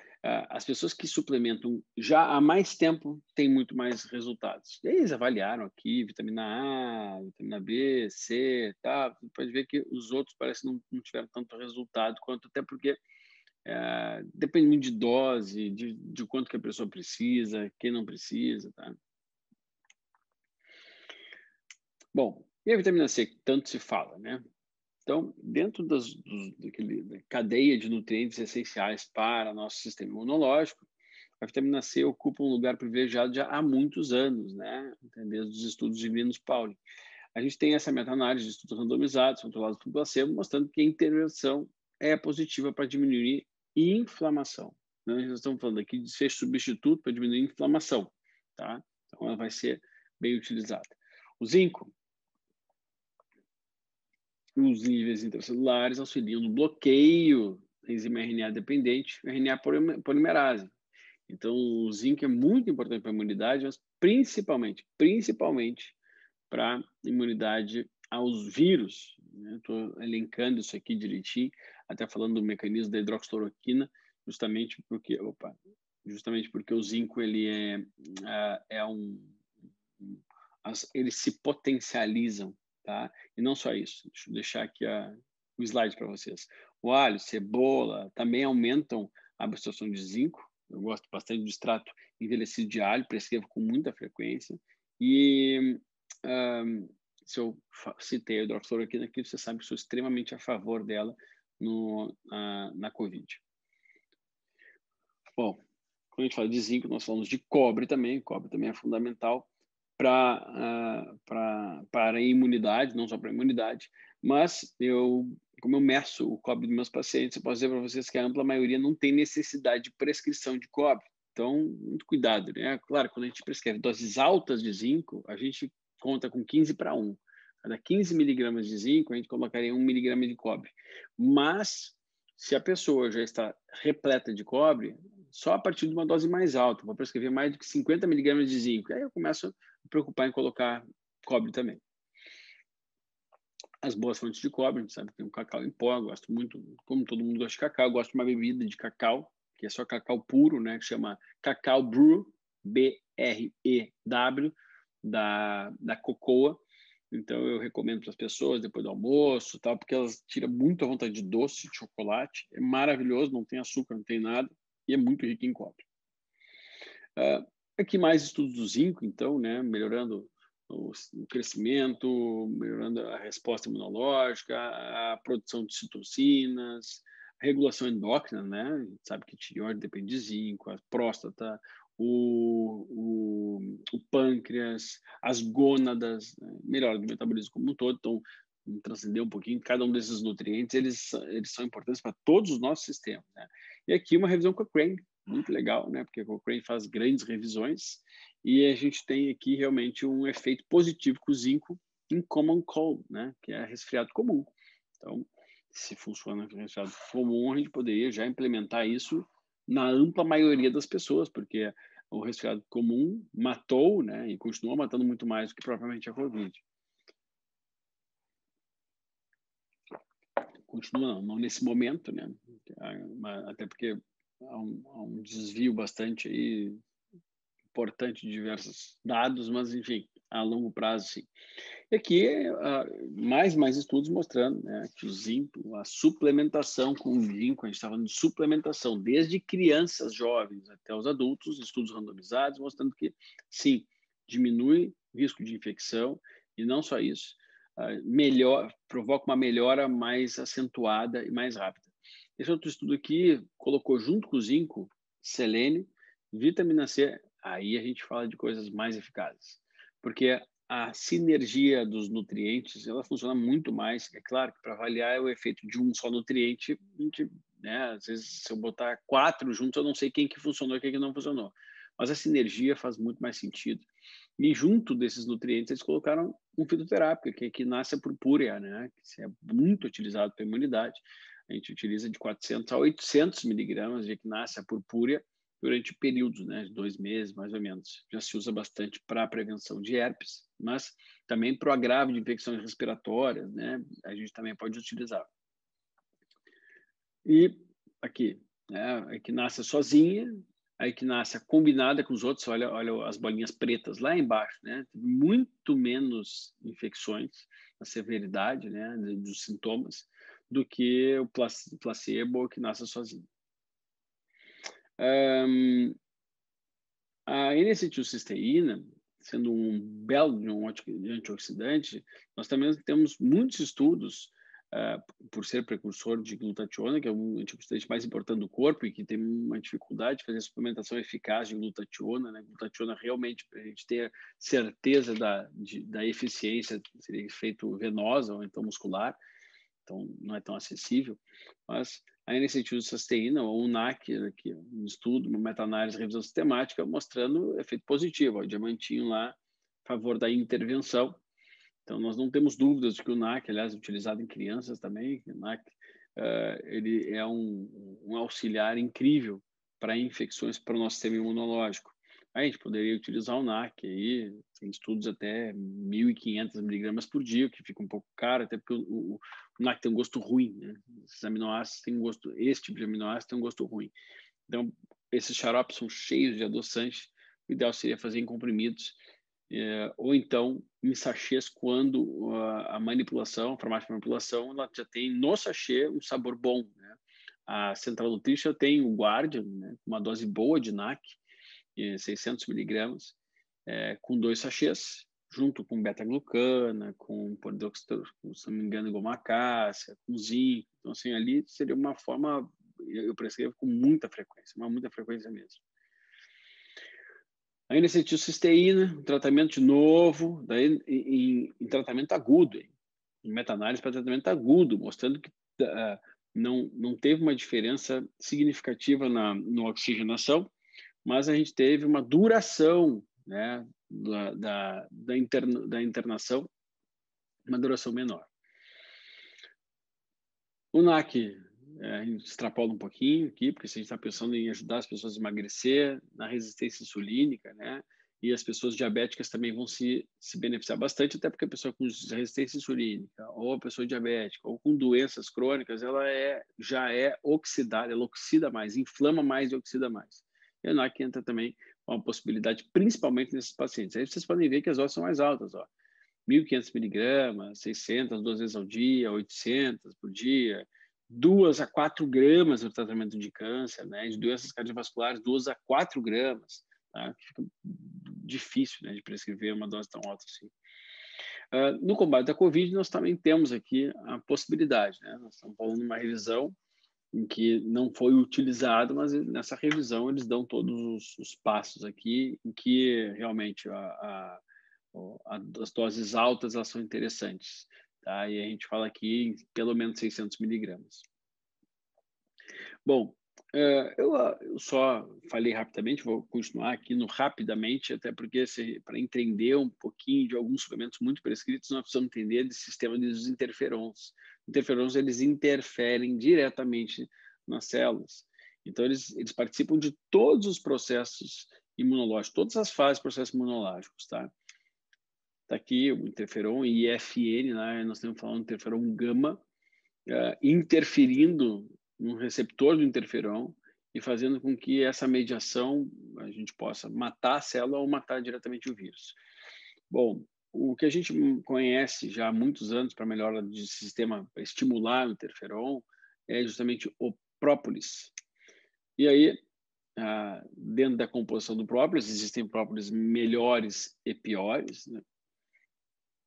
as pessoas que suplementam já há mais tempo têm muito mais resultados. E aí eles avaliaram aqui vitamina A, vitamina B, C, tá? Você pode ver que os outros parecem não tiveram tanto resultado quanto, até porque depende muito de dose, de quanto que a pessoa precisa, quem não precisa, tá? Bom, e a vitamina C, que tanto se fala, né? Então, dentro da cadeia de nutrientes essenciais para nosso sistema imunológico, a vitamina C ocupa um lugar privilegiado já há muitos anos, né? Desde os estudos de Linus Pauling. A gente tem essa meta-análise de estudos randomizados, controlados por placebo, mostrando que a intervenção é positiva para diminuir inflamação. Nós estamos falando aqui de desfecho substituto para diminuir inflamação, tá? Então, ela vai ser bem utilizada. O zinco, os níveis intracelulares auxiliam no bloqueio da enzima RNA dependente, RNA polimerase. Então, o zinco é muito importante para a imunidade, mas principalmente para a imunidade aos vírus. Estou elencando isso aqui direitinho, até falando do mecanismo da hidroxicloroquina, justamente porque o zinco ele eles se potencializam, tá? E não só isso. Deixa eu deixar aqui o slide para vocês. O alho, cebola também aumentam a absorção de zinco. Eu gosto bastante do extrato envelhecido de alho, prescrevo com muita frequência. E se eu citei a hidroxicloroquina aqui, você sabe que sou extremamente a favor dela na COVID. Bom, quando a gente fala de zinco, nós falamos de cobre também. Cobre também é fundamental para a imunidade, não só para a imunidade, mas como eu meço o cobre dos meus pacientes, eu posso dizer para vocês que a ampla maioria não tem necessidade de prescrição de cobre. Então, muito cuidado, né? Claro, quando a gente prescreve doses altas de zinco, a gente conta com 15:1. Cada 15 miligramas de zinco, a gente colocaria 1 miligrama de cobre. Mas, se a pessoa já está repleta de cobre, só a partir de uma dose mais alta, vou prescrever mais do que 50 miligramas de zinco. Aí eu começo a me preocupar em colocar cobre também. As boas fontes de cobre, a gente sabe que tem o cacau em pó, eu gosto muito, como todo mundo gosta de cacau, eu gosto de uma bebida de cacau, que é só cacau puro, né, que chama Cacau Brew, BREW, da Cocoa. Então, eu recomendo para as pessoas depois do almoço, tal, porque elas tiram muito a vontade de doce, de chocolate. É maravilhoso, não tem açúcar, não tem nada, e é muito rico em cobre. Aqui mais estudos do zinco, então, né, melhorando o crescimento, melhorando a resposta imunológica, a produção de citocinas, a regulação endócrina, né? A gente sabe que tireoide depende de zinco, a próstata, o pâncreas, as gônadas, né? Melhora do metabolismo como um todo. Então, vamos transcender um pouquinho, cada um desses nutrientes, eles são importantes para todos os nossos sistemas, né? E aqui uma revisão Cochrane, muito legal, né? Porque a Cochrane faz grandes revisões e a gente tem aqui realmente um efeito positivo com o zinco em common cold, né? Que é resfriado comum. Então, se funciona no resfriado comum, a gente poderia já implementar isso na ampla maioria das pessoas, porque o resfriado comum matou, né? E continua matando muito mais do que propriamente a Covid. Continua, não nesse momento, né? Até porque há um desvio bastante aí importante de diversos dados, mas enfim, a longo prazo, sim. E aqui, mais estudos mostrando, né, que o zinco, a suplementação com o zinco, a gente está falando de suplementação, desde crianças jovens até os adultos, estudos randomizados, mostrando que, sim, diminui o risco de infecção, e não só isso, provoca uma melhora mais acentuada e mais rápida. Esse outro estudo aqui colocou junto com o zinco, selênio, vitamina C, aí a gente fala de coisas mais eficazes, porque a sinergia dos nutrientes, ela funciona muito mais. É claro que para avaliar o efeito de um só nutriente, a gente, né, às vezes, se eu botar 4 juntos, eu não sei quem que funcionou e quem que não funcionou. Mas a sinergia faz muito mais sentido. E junto desses nutrientes, eles colocaram um fitoterápico, que é Echinacea purpurea, né, que é muito utilizado para a imunidade. A gente utiliza de 400 a 800 miligramas de Echinacea purpurea durante períodos, né, de 2 meses, mais ou menos. Já se usa bastante para a prevenção de herpes, mas também para o agravo de infecções respiratórias, né, a gente também pode utilizar. E aqui, né, a Echinacea sozinha, a Echinacea combinada com os outros, olha as bolinhas pretas lá embaixo, né, muito menos infecções, a severidade, né, dos sintomas, do que o placebo ou Echinacea sozinho. A N-acetilcisteína, sendo um belo antioxidante, nós também temos muitos estudos, por ser precursor de glutationa, que é um antioxidante mais importante do corpo e que tem uma dificuldade de fazer suplementação eficaz de glutationa, né? Glutationa realmente, para a gente ter certeza da eficiência, seria feito venosa ou então muscular, então não é tão acessível, mas a N-acetilcisteína, ou o NAC, aqui, um estudo, uma meta-análise, revisão sistemática, mostrando efeito positivo, o diamantinho lá, a favor da intervenção. Então, nós não temos dúvidas de que o NAC, aliás, é utilizado em crianças também, o NAC, ele é um auxiliar incrível para infecções para o nosso sistema imunológico. A gente poderia utilizar o NAC, aí, tem estudos até 1.500 miligramas por dia, que fica um pouco caro, até porque o NAC tem um gosto ruim, né? Esses aminoácidos têm um gosto, esse tipo de aminoácido tem um gosto ruim. Então, esses xaropes são cheios de adoçante, o ideal seria fazer em comprimidos, ou então em sachês, quando a manipulação, a farmácia de manipulação, ela já tem no sachê um sabor bom, né? A Central Nutrition tem o Guardian, né? Uma dose boa de NAC, 600 miligramas, com 2 sachês, junto com beta-glucana, com polidoxestrona, se não me engano, gomacácea, com zinco. Então, assim, ali seria uma forma, eu prescrevo com muita frequência, muita frequência mesmo. A N-acetilcisteína, um tratamento novo, daí, em tratamento agudo, em meta-análise para tratamento agudo, mostrando que não teve uma diferença significativa na oxigenação, mas a gente teve uma duração, né, da internação, uma duração menor. O NAC, a gente extrapola um pouquinho aqui, porque se a gente está pensando em ajudar as pessoas a emagrecer, na resistência insulínica, né, e as pessoas diabéticas também vão se beneficiar bastante, até porque a pessoa com resistência insulínica, ou a pessoa diabética, ou com doenças crônicas, ela já é oxidada, ela oxida mais, inflama mais e oxida mais. E o NAC entra também uma possibilidade, principalmente nesses pacientes. Aí vocês podem ver que as doses são mais altas, ó. 1.500 miligramas, 600 2 vezes ao dia, 800 por dia, 2 a 4 gramas no tratamento de câncer, né? De doenças cardiovasculares, 2 a 4 gramas, tá? Fica difícil, né, de prescrever uma dose tão alta assim. No combate da Covid, nós também temos aqui a possibilidade, né? Nós estamos falando de uma revisão em que não foi utilizado, mas nessa revisão eles dão todos os passos aqui, em que realmente as doses altas elas são interessantes, tá? E a gente fala aqui em pelo menos 600 miligramas. Bom, eu só falei rapidamente, vou continuar aqui no rapidamente, até porque para entender um pouquinho de alguns suplementos muito prescritos, nós precisamos entender do sistema dos interferons. Interferons, eles interferem diretamente nas células. Então, eles participam de todos os processos imunológicos, todas as fases dos processos imunológicos, tá? Está aqui o interferon IFN, né? Nós estamos falando do interferon gama, interferindo no receptor do interferon e fazendo com que essa mediação a gente possa matar a célula ou matar diretamente o vírus. Bom, o que a gente conhece já há muitos anos para melhora de sistema, para estimular o interferon, é justamente o própolis. E aí, dentro da composição do própolis, existem própolis melhores e piores, né?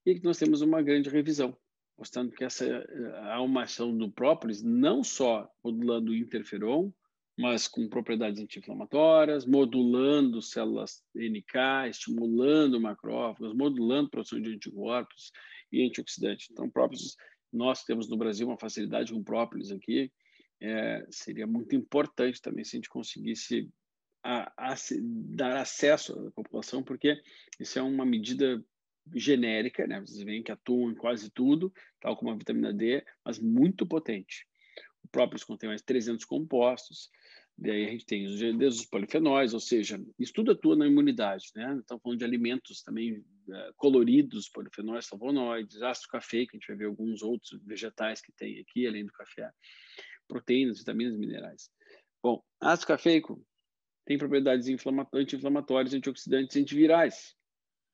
E que nós temos uma grande revisão, mostrando que há uma ação do própolis não só modulando o interferon, mas com propriedades anti-inflamatórias, modulando células NK, estimulando macrófagos, modulando a produção de anticorpos e antioxidantes. Então, própolis, nós temos no Brasil uma facilidade com própolis aqui, seria muito importante também se a gente conseguisse dar acesso à população, porque isso é uma medida genérica, né? Vocês veem que atuam em quase tudo, tal como a vitamina D, mas muito potente. O própolis contém mais 300 compostos, daí a gente tem desde os polifenóis, ou seja, isso tudo atua na imunidade, né? Estamos falando de alimentos também coloridos, polifenóis, flavonoides, ácido cafeico, a gente vai ver alguns outros vegetais que tem aqui, além do café, proteínas, vitaminas, minerais. Bom, ácido cafeico tem propriedades anti-inflamatórias, antioxidantes, antivirais.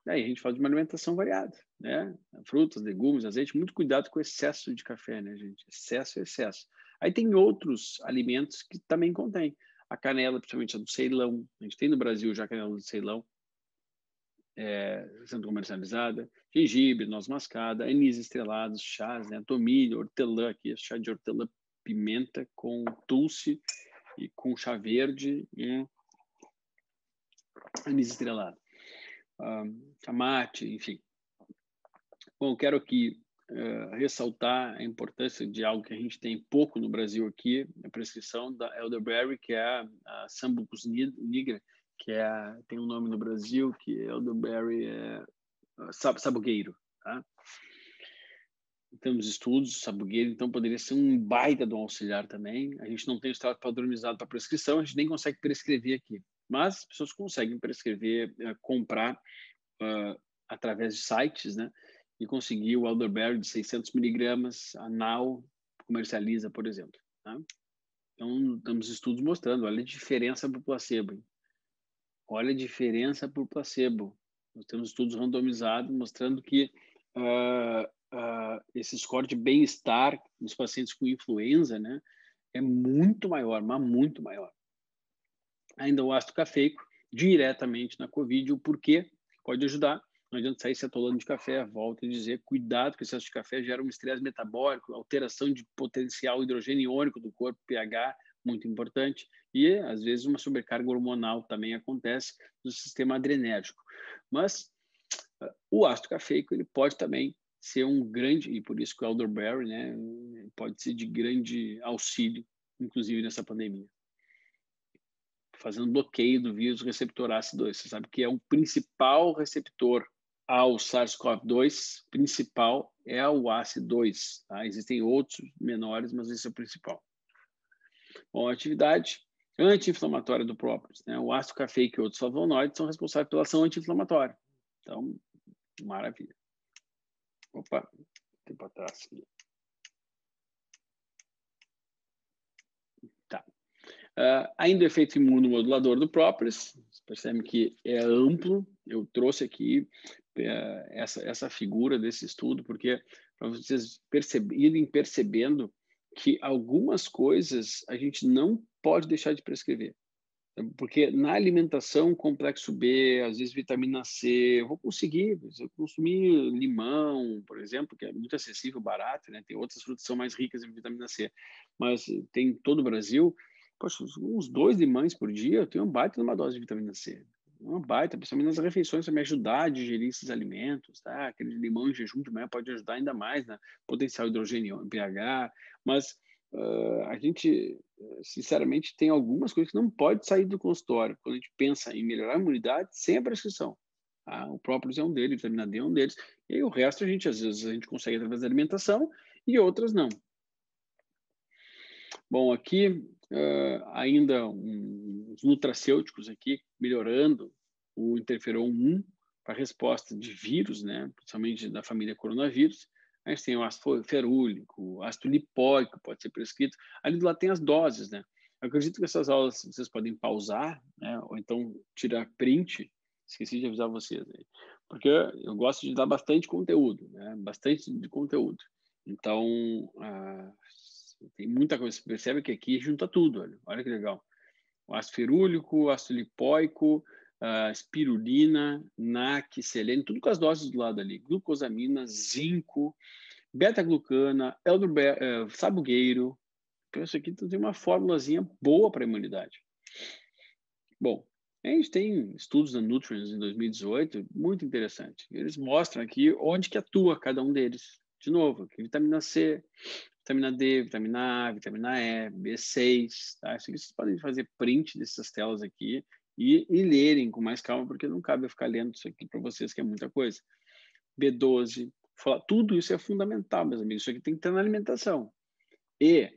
Aí a gente fala de uma alimentação variada, né? Frutas, legumes, azeite, muito cuidado com o excesso de café, né, gente? Excesso é excesso. Aí tem outros alimentos que também contém. A canela, principalmente a do Ceilão. A gente tem no Brasil já a canela do Ceilão, sendo comercializada. Gengibre, noz moscada, anis estrelados, chás, né? Tomilho, hortelã aqui, chá de hortelã, pimenta com tulsi e com chá verde e anis estrelado. Chamate, enfim. Bom, quero aqui ressaltar a importância de algo que a gente tem pouco no Brasil aqui, a prescrição da elderberry, que é a Sambucus nigra, que tem um nome no Brasil, que elderberry é sabugueiro, tá? Temos estudos, sabugueiro, então poderia ser um baita do auxiliar também. A gente não tem o extrato padronizado para prescrição, a gente nem consegue prescrever aqui, mas as pessoas conseguem prescrever, comprar através de sites, né? E conseguir o elderberry de 600 miligramas, a Now comercializa, por exemplo. Tá? Então, temos estudos mostrando, olha a diferença para o placebo. Hein? Olha a diferença para o placebo. Nós temos estudos randomizados mostrando que esse score de bem-estar nos pacientes com influenza, né, é muito maior, mas muito maior. Ainda o ácido cafeico, diretamente na COVID, o porquê pode ajudar. Não adianta sair se atolando de café, volto a dizer, cuidado, que o excesso de café gera um estresse metabólico, alteração de potencial hidrogênio iônico do corpo, pH, muito importante, e às vezes uma sobrecarga hormonal também acontece no sistema adrenérgico. Mas o ácido cafeico, ele pode também ser um grande, e por isso que o elderberry, né, pode ser de grande auxílio, inclusive nessa pandemia. Fazendo bloqueio do vírus receptor ACE2. Você sabe que é o principal receptor ao SARS-CoV-2, principal é o ACE2. Tá? Existem outros menores, mas esse é o principal. Bom, a atividade anti-inflamatória do própolis, né? O ácido cafeico e outros flavonoides são responsáveis pela ação anti-inflamatória. Então, maravilha. Opa, tem para trás aqui. Tá. Ainda o efeito imunomodulador do própolis, Percebe que é amplo. Eu trouxe aqui essa figura desse estudo, porque para vocês irem percebendo que algumas coisas a gente não pode deixar de prescrever. Porque na alimentação, complexo B, às vezes vitamina C, eu vou conseguir, se eu consumir limão, por exemplo, que é muito acessível, barato, né? Tem outras frutas que são mais ricas em vitamina C, mas tem em todo o Brasil, poxa, uns 2 limões por dia, eu tenho uma baita numa dose de vitamina C. Uma baita, principalmente nas refeições, para me ajudar a digerir esses alimentos, tá? Aquele limão em jejum de manhã pode ajudar ainda mais na potencial hidrogênio em pH, mas a gente sinceramente, tem algumas coisas que não pode sair do consultório quando a gente pensa em melhorar a imunidade sem a prescrição. Tá? O própolis é um deles, a vitamina D é um deles, e aí o resto a gente, às vezes, a gente consegue através da alimentação e outras não. Bom, aqui ainda uns nutracêuticos aqui, melhorando o interferon 1 para resposta de vírus, né? Principalmente da família coronavírus. A gente tem o ácido ferúlico, o ácido lipóico pode ser prescrito. Ali do lado tem as doses, né? Eu acredito que essas aulas vocês podem pausar, né? Ou então tirar print. Esqueci de avisar vocês aí. Porque eu gosto de dar bastante conteúdo, né? Bastante de conteúdo. Então, tem muita coisa. Você percebe que aqui junta tudo, olha que legal. O ácido ferúlico, ácido lipóico, espirulina, NAC, selênio, tudo com as doses do lado ali. Glucosamina, zinco, beta-glucana, sabugueiro. Então, isso aqui tem uma formulazinha boa para a imunidade. Bom, a gente tem estudos da Nutrients em 2018, muito interessante. Eles mostram aqui onde que atua cada um deles. De novo, aqui, vitamina C, vitamina D, vitamina A, vitamina E, B6, tá? Isso aqui vocês podem fazer print dessas telas aqui e lerem com mais calma, porque não cabe eu ficar lendo isso aqui para vocês, que é muita coisa. B12, tudo isso é fundamental, meus amigos. Isso aqui tem que ter na alimentação. E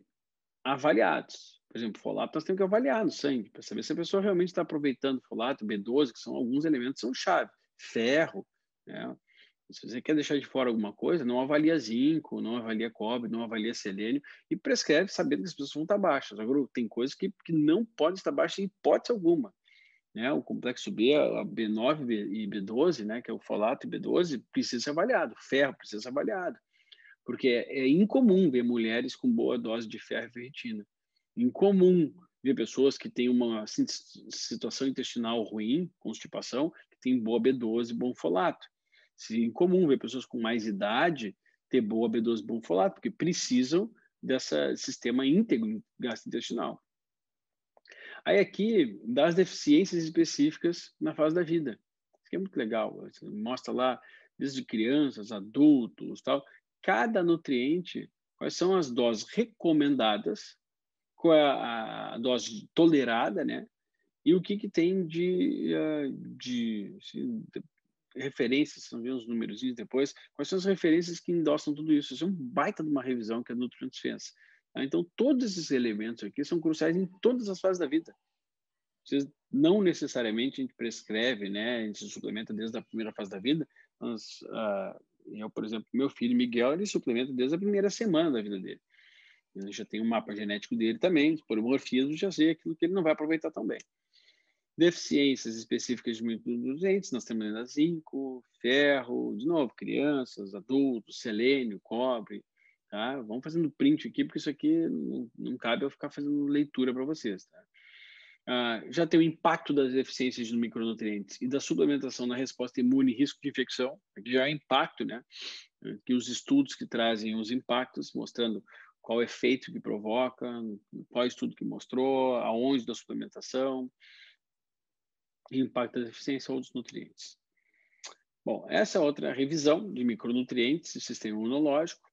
avaliados. Por exemplo, folato nós temos que avaliar no sangue, para saber se a pessoa realmente está aproveitando folato, B12, que são alguns elementos, são chave. Ferro, né? Se você quer deixar de fora alguma coisa, não avalia zinco, não avalia cobre, não avalia selênio e prescreve sabendo que as pessoas vão estar baixas. Agora, tem coisas que não podem estar baixas em hipótese alguma. Né? O complexo B, a B9 e B12, né, que é o folato e B12, precisa ser avaliado. Ferro precisa ser avaliado. Porque é incomum ver mulheres com boa dose de ferro e ferritina. Incomum ver pessoas que têm uma situação intestinal ruim, constipação, que têm boa B12 e bom folato. É incomum ver pessoas com mais idade ter boa B12 e bom folato, porque precisam desse sistema íntegro gastrointestinal. Aí aqui, das deficiências específicas na fase da vida. Isso aqui é muito legal. Você mostra lá, desde crianças, adultos, tal. Cada nutriente, quais são as doses recomendadas, qual é a dose tolerada, né? E o que tem de referências, vamos ver os númerozinhos depois, quais são as referências que endossam tudo isso. Isso é um baita de uma revisão que a Nutrients fez. Tá? Então, todos esses elementos aqui são cruciais em todas as fases da vida. Não necessariamente a gente prescreve, né? A gente suplementa desde a primeira fase da vida, mas eu, por exemplo, meu filho Miguel, ele suplementa desde a primeira semana da vida dele. Ele já tem um mapa genético dele também, por polimorfismo, já sei aquilo que ele não vai aproveitar tão bem. Deficiências específicas de micronutrientes, nós temos ainda zinco, ferro, de novo, crianças, adultos, selênio, cobre, tá? Vamos fazendo print aqui, porque isso aqui não cabe eu ficar fazendo leitura para vocês, tá? Já tem o impacto das deficiências de micronutrientes e da suplementação na resposta imune e risco de infecção. Aqui já é impacto, né? Aqui os estudos que trazem os impactos, mostrando qual o efeito que provoca, qual estudo que mostrou, aonde da suplementação, impacto da deficiência ou dos nutrientes. Bom, essa é outra revisão de micronutrientes e sistema imunológico,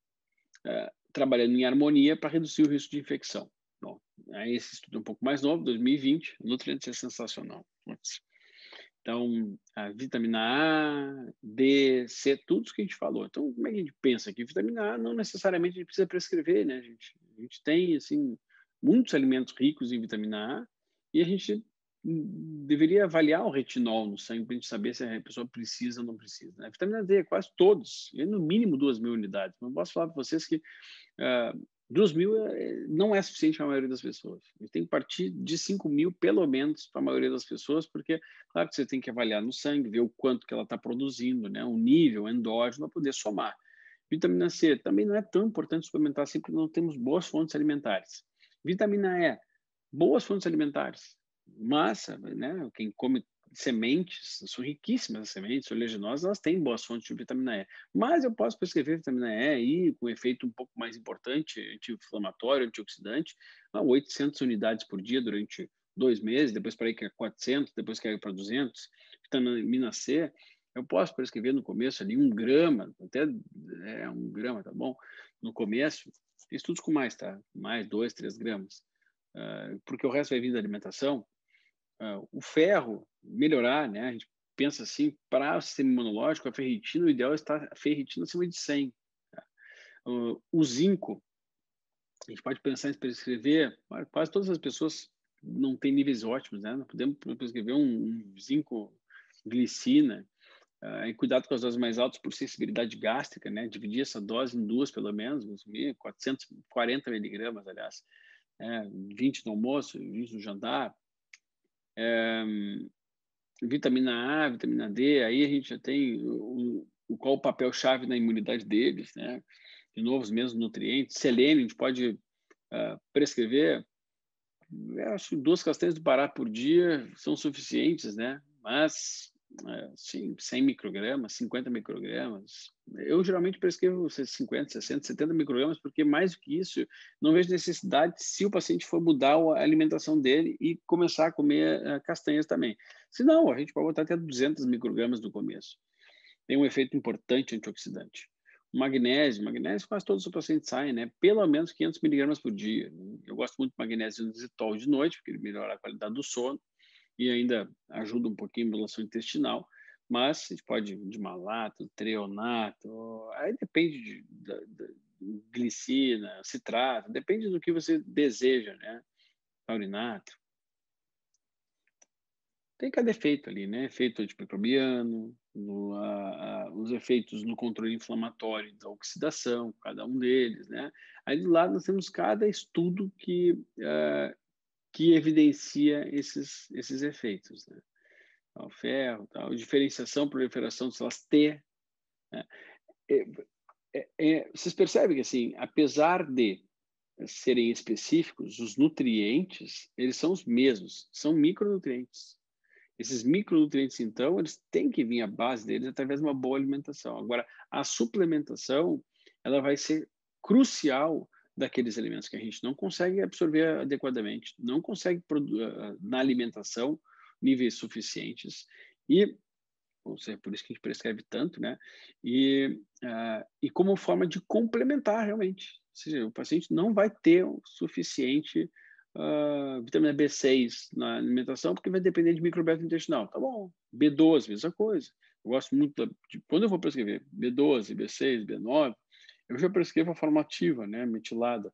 trabalhando em harmonia para reduzir o risco de infecção. Bom, aí esse estudo é um pouco mais novo, 2020, nutrientes é sensacional. Então, a vitamina A, D, C, tudo isso que a gente falou. Então, como é que a gente pensa aqui? Vitamina A não necessariamente a gente precisa prescrever, né? A gente tem, assim, muitos alimentos ricos em vitamina A e a gente deveria avaliar o retinol no sangue para a gente saber se a pessoa precisa ou não precisa. Né? A vitamina D, quase todos, no mínimo 2.000 unidades. Mas eu posso falar para vocês que 2.000 não é suficiente para a maioria das pessoas. A gente tem que partir de 5.000, pelo menos, para a maioria das pessoas, porque, claro que você tem que avaliar no sangue, ver o quanto que ela está produzindo, né? O nível endógeno, para poder somar. Vitamina C também não é tão importante suplementar sempre que não temos boas fontes alimentares. Vitamina E, boas fontes alimentares. Massa, né? Quem come sementes, são riquíssimas as sementes oleaginosas, elas têm boas fontes de vitamina E. Mas eu posso prescrever vitamina E aí, com efeito um pouco mais importante, anti-inflamatório, antioxidante, a 800 unidades por dia durante 2 meses, depois para ir para 400, depois caiu para 200. Vitamina C, eu posso prescrever no começo ali 1 grama, até 1 grama, tá bom? No começo, tem estudos com mais, tá? Mais 2, 3 gramas. Porque o resto vai vir da alimentação. O ferro, melhorar, né? A gente pensa assim, para o sistema imunológico, a ferritina, o ideal é estar a ferritina acima de 100. Tá? O zinco, a gente pode pensar em prescrever, quase todas as pessoas não têm níveis ótimos, né? Não podemos prescrever um zinco glicina, em cuidado com as doses mais altas por sensibilidade gástrica, né? Dividir essa dose em 2, pelo menos, 440 miligramas, aliás. 20 no almoço, 20 no jantar. Vitamina A, vitamina D, aí a gente já tem qual o papel-chave na imunidade deles, né? De novo, os mesmos nutrientes. Selênio, a gente pode prescrever, acho que 2 castanhas do Pará por dia são suficientes, né? Mas, sim, 100 microgramas, 50 microgramas. Eu geralmente prescrevo 50, 60, 70 microgramas, porque mais do que isso, não vejo necessidade se o paciente for mudar a alimentação dele e começar a comer castanhas também. Se não, a gente pode botar até 200 microgramas no começo. Tem um efeito importante antioxidante. Magnésio quase todos os pacientes saem, né? Pelo menos 500 miligramas por dia. Eu gosto muito de magnésio inositol de noite, porque ele melhora a qualidade do sono e ainda ajuda um pouquinho a modulação intestinal. Mas a gente pode de malato, treonato, aí depende de glicina, citrato, depende do que você deseja, né? Taurinato. Tem cada efeito ali, né? Efeito antimicrobiano, os efeitos no controle inflamatório da oxidação, cada um deles, né? Aí do lado nós temos cada estudo que evidencia esses efeitos, né? O ferro, tal, diferenciação, proliferação de células T. Né? Vocês percebem que, assim, apesar de serem específicos, os nutrientes, eles são os mesmos, são micronutrientes. Esses micronutrientes, então, eles têm que vir à base deles através de uma boa alimentação. Agora, a suplementação, ela vai ser crucial daqueles alimentos que a gente não consegue absorver adequadamente, não consegue na alimentação níveis suficientes e, ou seja, por isso que a gente prescreve tanto, né? E como forma de complementar realmente. Ou seja, o paciente não vai ter o suficiente vitamina B6 na alimentação, porque vai depender de microbiota intestinal. Tá bom. B12, mesma coisa. Eu gosto muito quando eu vou prescrever B12, B6, B9, eu já prescrevo a forma ativa, né? Metilada.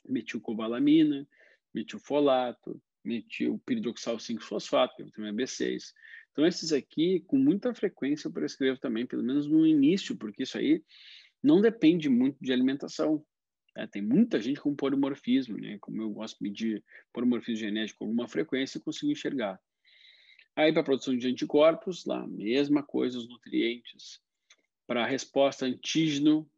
Metilcobalamina, metilfolato, metilpiridoxal 5-fosfato, que é a vitamina B6. Então, esses aqui, com muita frequência, eu prescrevo também, pelo menos no início, porque isso aí não depende muito de alimentação. Tem muita gente com polimorfismo, né? Como eu gosto de medir polimorfismo genético com alguma frequência, eu consigo enxergar. Aí, para a produção de anticorpos, lá, mesma coisa, os nutrientes. Para a resposta antígeno,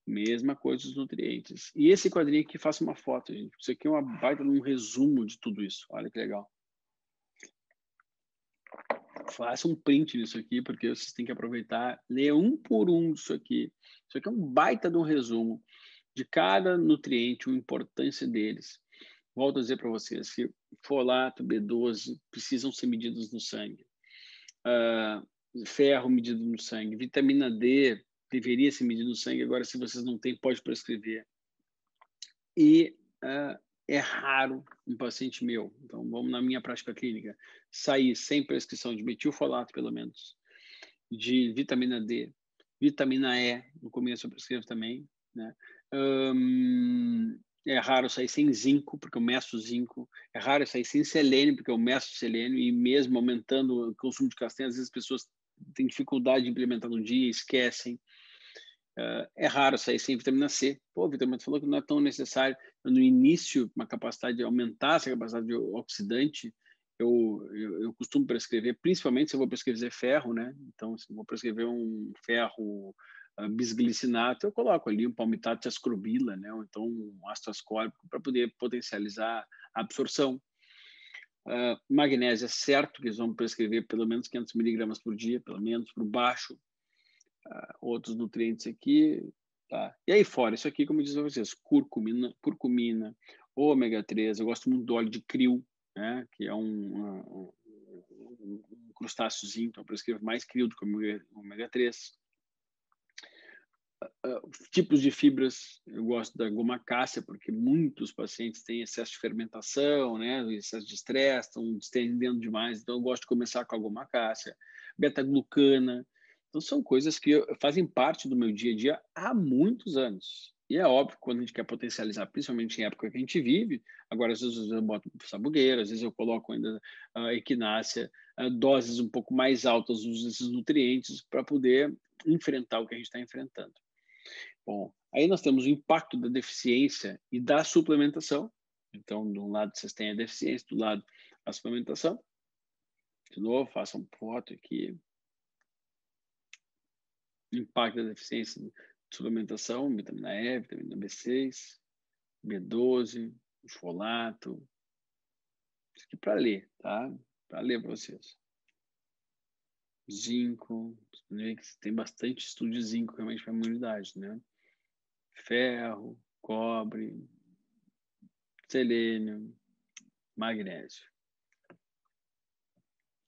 mesma coisa, os nutrientes. E esse quadrinho aqui, faça uma foto, gente. Isso aqui é uma baita de um resumo de tudo isso. Olha que legal. Faça um print disso aqui, porque vocês têm que aproveitar, ler um por um disso aqui. Isso aqui é um baita de um resumo de cada nutriente, a importância deles. Volto a dizer para vocês que folato, B12 precisam ser medidos no sangue. Ferro medido no sangue. Vitamina D deveria ser medido no sangue. Agora, se vocês não têm, pode prescrever. E é raro um paciente meu, então vamos na minha prática clínica, sair sem prescrição de metilfolato, pelo menos, de vitamina D, vitamina E, no começo eu prescrevo também, né? É raro sair sem zinco, porque eu meço zinco. É raro sair sem selênio, porque eu meço selênio. E mesmo aumentando o consumo de castanha, às vezes as pessoas têm dificuldade de implementar no dia, esquecem. É raro sair sem vitamina C. Pô, a vitamina C falou que não é tão necessário. No início, uma capacidade de aumentar essa capacidade de oxidante, eu costumo prescrever, principalmente se eu vou prescrever ferro, né? Então, se eu vou prescrever um ferro bisglicinato, eu coloco ali um palmitato de ascorbila, né? Ou então um ácido ascórbico para poder potencializar a absorção. Magnésio é certo que eles vão prescrever pelo menos 500 miligramas por dia, pelo menos por baixo. Outros nutrientes aqui, tá? E aí fora, isso aqui, como eu disse a vocês, curcumina, ômega 3, eu gosto muito do óleo de krill, né? Que é um crustáceozinho, então eu prescrevo mais krill do que ômega 3. Tipos de fibras, eu gosto da goma cássia, porque muitos pacientes têm excesso de fermentação, né? Excesso de estresse, estão estendendo demais, então eu gosto de começar com a goma cássia. Beta-glucana, então são coisas que fazem parte do meu dia a dia há muitos anos. E é óbvio, quando a gente quer potencializar, principalmente em época que a gente vive, agora às vezes eu boto sabugueira, às vezes eu coloco ainda a equinácea, doses um pouco mais altas desses nutrientes para poder enfrentar o que a gente está enfrentando. Bom, aí nós temos o impacto da deficiência e da suplementação. Então, de um lado vocês têm a deficiência, do lado a suplementação. De novo, façam foto aqui. Impacto da deficiência de suplementação, vitamina E, vitamina B6, B12, folato. Isso aqui para ler, tá? Para ler para vocês. Zinco, tem bastante estudo de zinco realmente para a imunidade, né? Ferro, cobre, selênio, magnésio.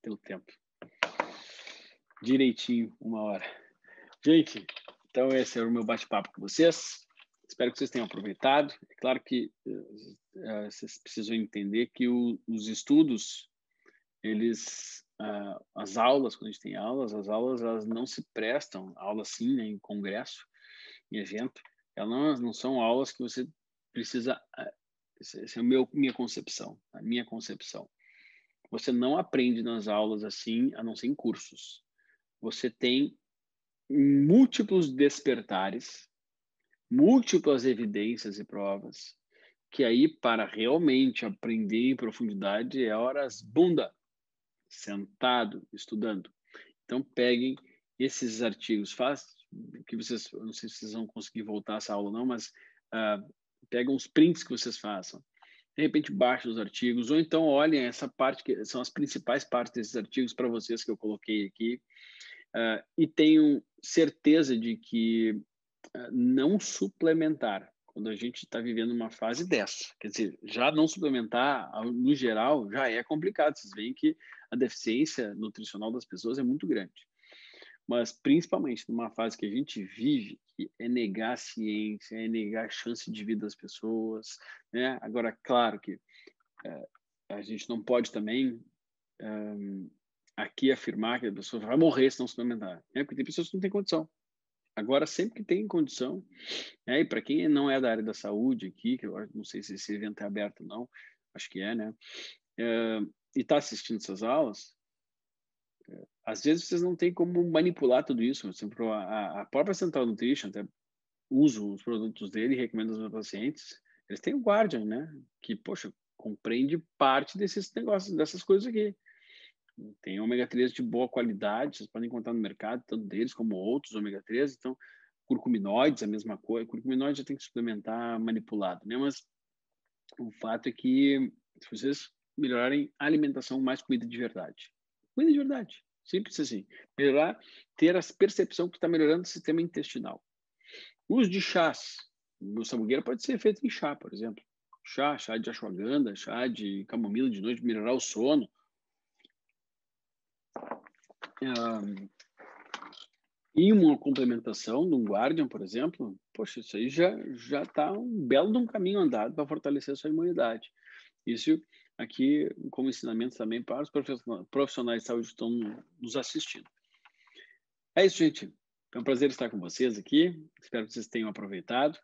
Deu tempo. Direitinho, 1 hora. Gente, então esse é o meu bate-papo com vocês. Espero que vocês tenham aproveitado. É claro que vocês precisam entender que os estudos, eles, as aulas, quando a gente tem aulas, as aulas elas não se prestam, aula sim, né, em congresso, em evento, elas não são aulas que você precisa, essa é minha concepção, a minha concepção. Você não aprende nas aulas assim, a não ser em cursos. Você tem múltiplos despertares, múltiplas evidências e provas, que aí, para realmente aprender em profundidade, é horas bunda, sentado, estudando. Então, peguem esses artigos, que vocês, não sei se vocês vão conseguir voltar essa aula ou não, mas pegam os prints que vocês façam. De repente, baixem os artigos, ou então olhem essa parte, que são as principais partes desses artigos para vocês que eu coloquei aqui, e tenham certeza de que não suplementar, quando a gente está vivendo uma fase dessa, quer dizer, já não suplementar, no geral, já é complicado. Vocês veem que a deficiência nutricional das pessoas é muito grande. Mas, principalmente numa fase que a gente vive, que é negar a ciência, é negar a chance de vida das pessoas, né? Agora, claro que a gente não pode também aqui afirmar que a pessoa vai morrer se não suplementar, né? Porque tem pessoas que não têm condição. Agora, sempre que tem condição, né? E para quem não é da área da saúde aqui, que eu não sei se esse evento é aberto ou não, acho que é, né? E está assistindo essas aulas, às vezes vocês não têm como manipular tudo isso. A própria Central Nutrition, até uso os produtos dele e recomendo aos meus pacientes, eles têm o Guardian, né? Que, poxa, compreende parte desses negócios, dessas coisas aqui. Tem ômega 3 de boa qualidade, vocês podem encontrar no mercado, tanto deles como outros ômega 3. Então, curcuminoides, a mesma coisa. Curcuminoide já tem que suplementar manipulado, né? Mas o fato é que, se vocês melhorarem a alimentação, mais comida de verdade. Comida de verdade. Simples assim. Melhorar, ter a percepção que está melhorando o sistema intestinal. Uso de chás. O sabugueira pode ser feito em chá, por exemplo. Chá de ashwagandha, chá de camomila de noite, melhorar o sono. E uma complementação de um Guardian, por exemplo, poxa, isso aí já está um belo de um caminho andado para fortalecer a sua imunidade. Isso aqui como ensinamento também para os profissionais de saúde que estão nos assistindo. É isso, gente. É um prazer estar com vocês aqui. Espero que vocês tenham aproveitado.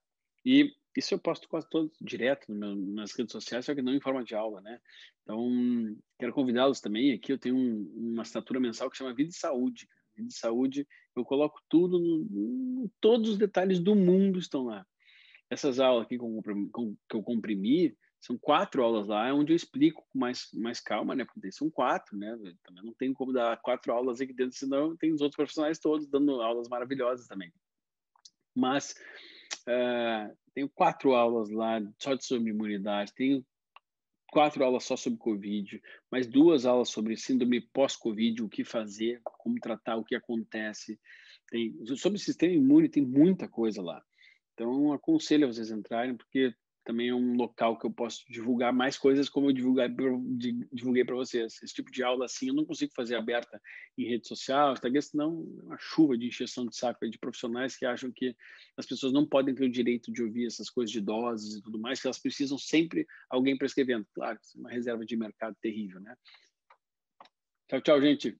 E isso eu posto quase todo direto nas redes sociais, só que não em forma de aula, né? Então, quero convidá-los também. Aqui eu tenho uma assinatura mensal que chama Vida e Saúde. de saúde, eu coloco tudo, todos os detalhes do mundo estão lá. Essas aulas aqui que eu comprimi, são 4 aulas lá, onde eu explico com mais calma, né? Porque são 4, né? Eu também não tenho como dar 4 aulas aqui dentro, senão tem os outros profissionais todos dando aulas maravilhosas também. Mas tenho 4 aulas lá só sobre imunidade, tenho 4 aulas só sobre Covid, mais 2 aulas sobre síndrome pós-Covid, o que fazer, como tratar, o que acontece. Sobre o sistema imune, tem muita coisa lá. Então, aconselho a vocês entrarem, porque também é um local que eu posso divulgar mais coisas como eu divulguei para vocês. Esse tipo de aula assim eu não consigo fazer aberta em rede social, Instagram, senão é uma chuva de encheção de saco de profissionais que acham que as pessoas não podem ter o direito de ouvir essas coisas de doses e tudo mais, que elas precisam sempre alguém prescrevendo. Claro, isso é uma reserva de mercado terrível, né? Tchau, tchau, gente.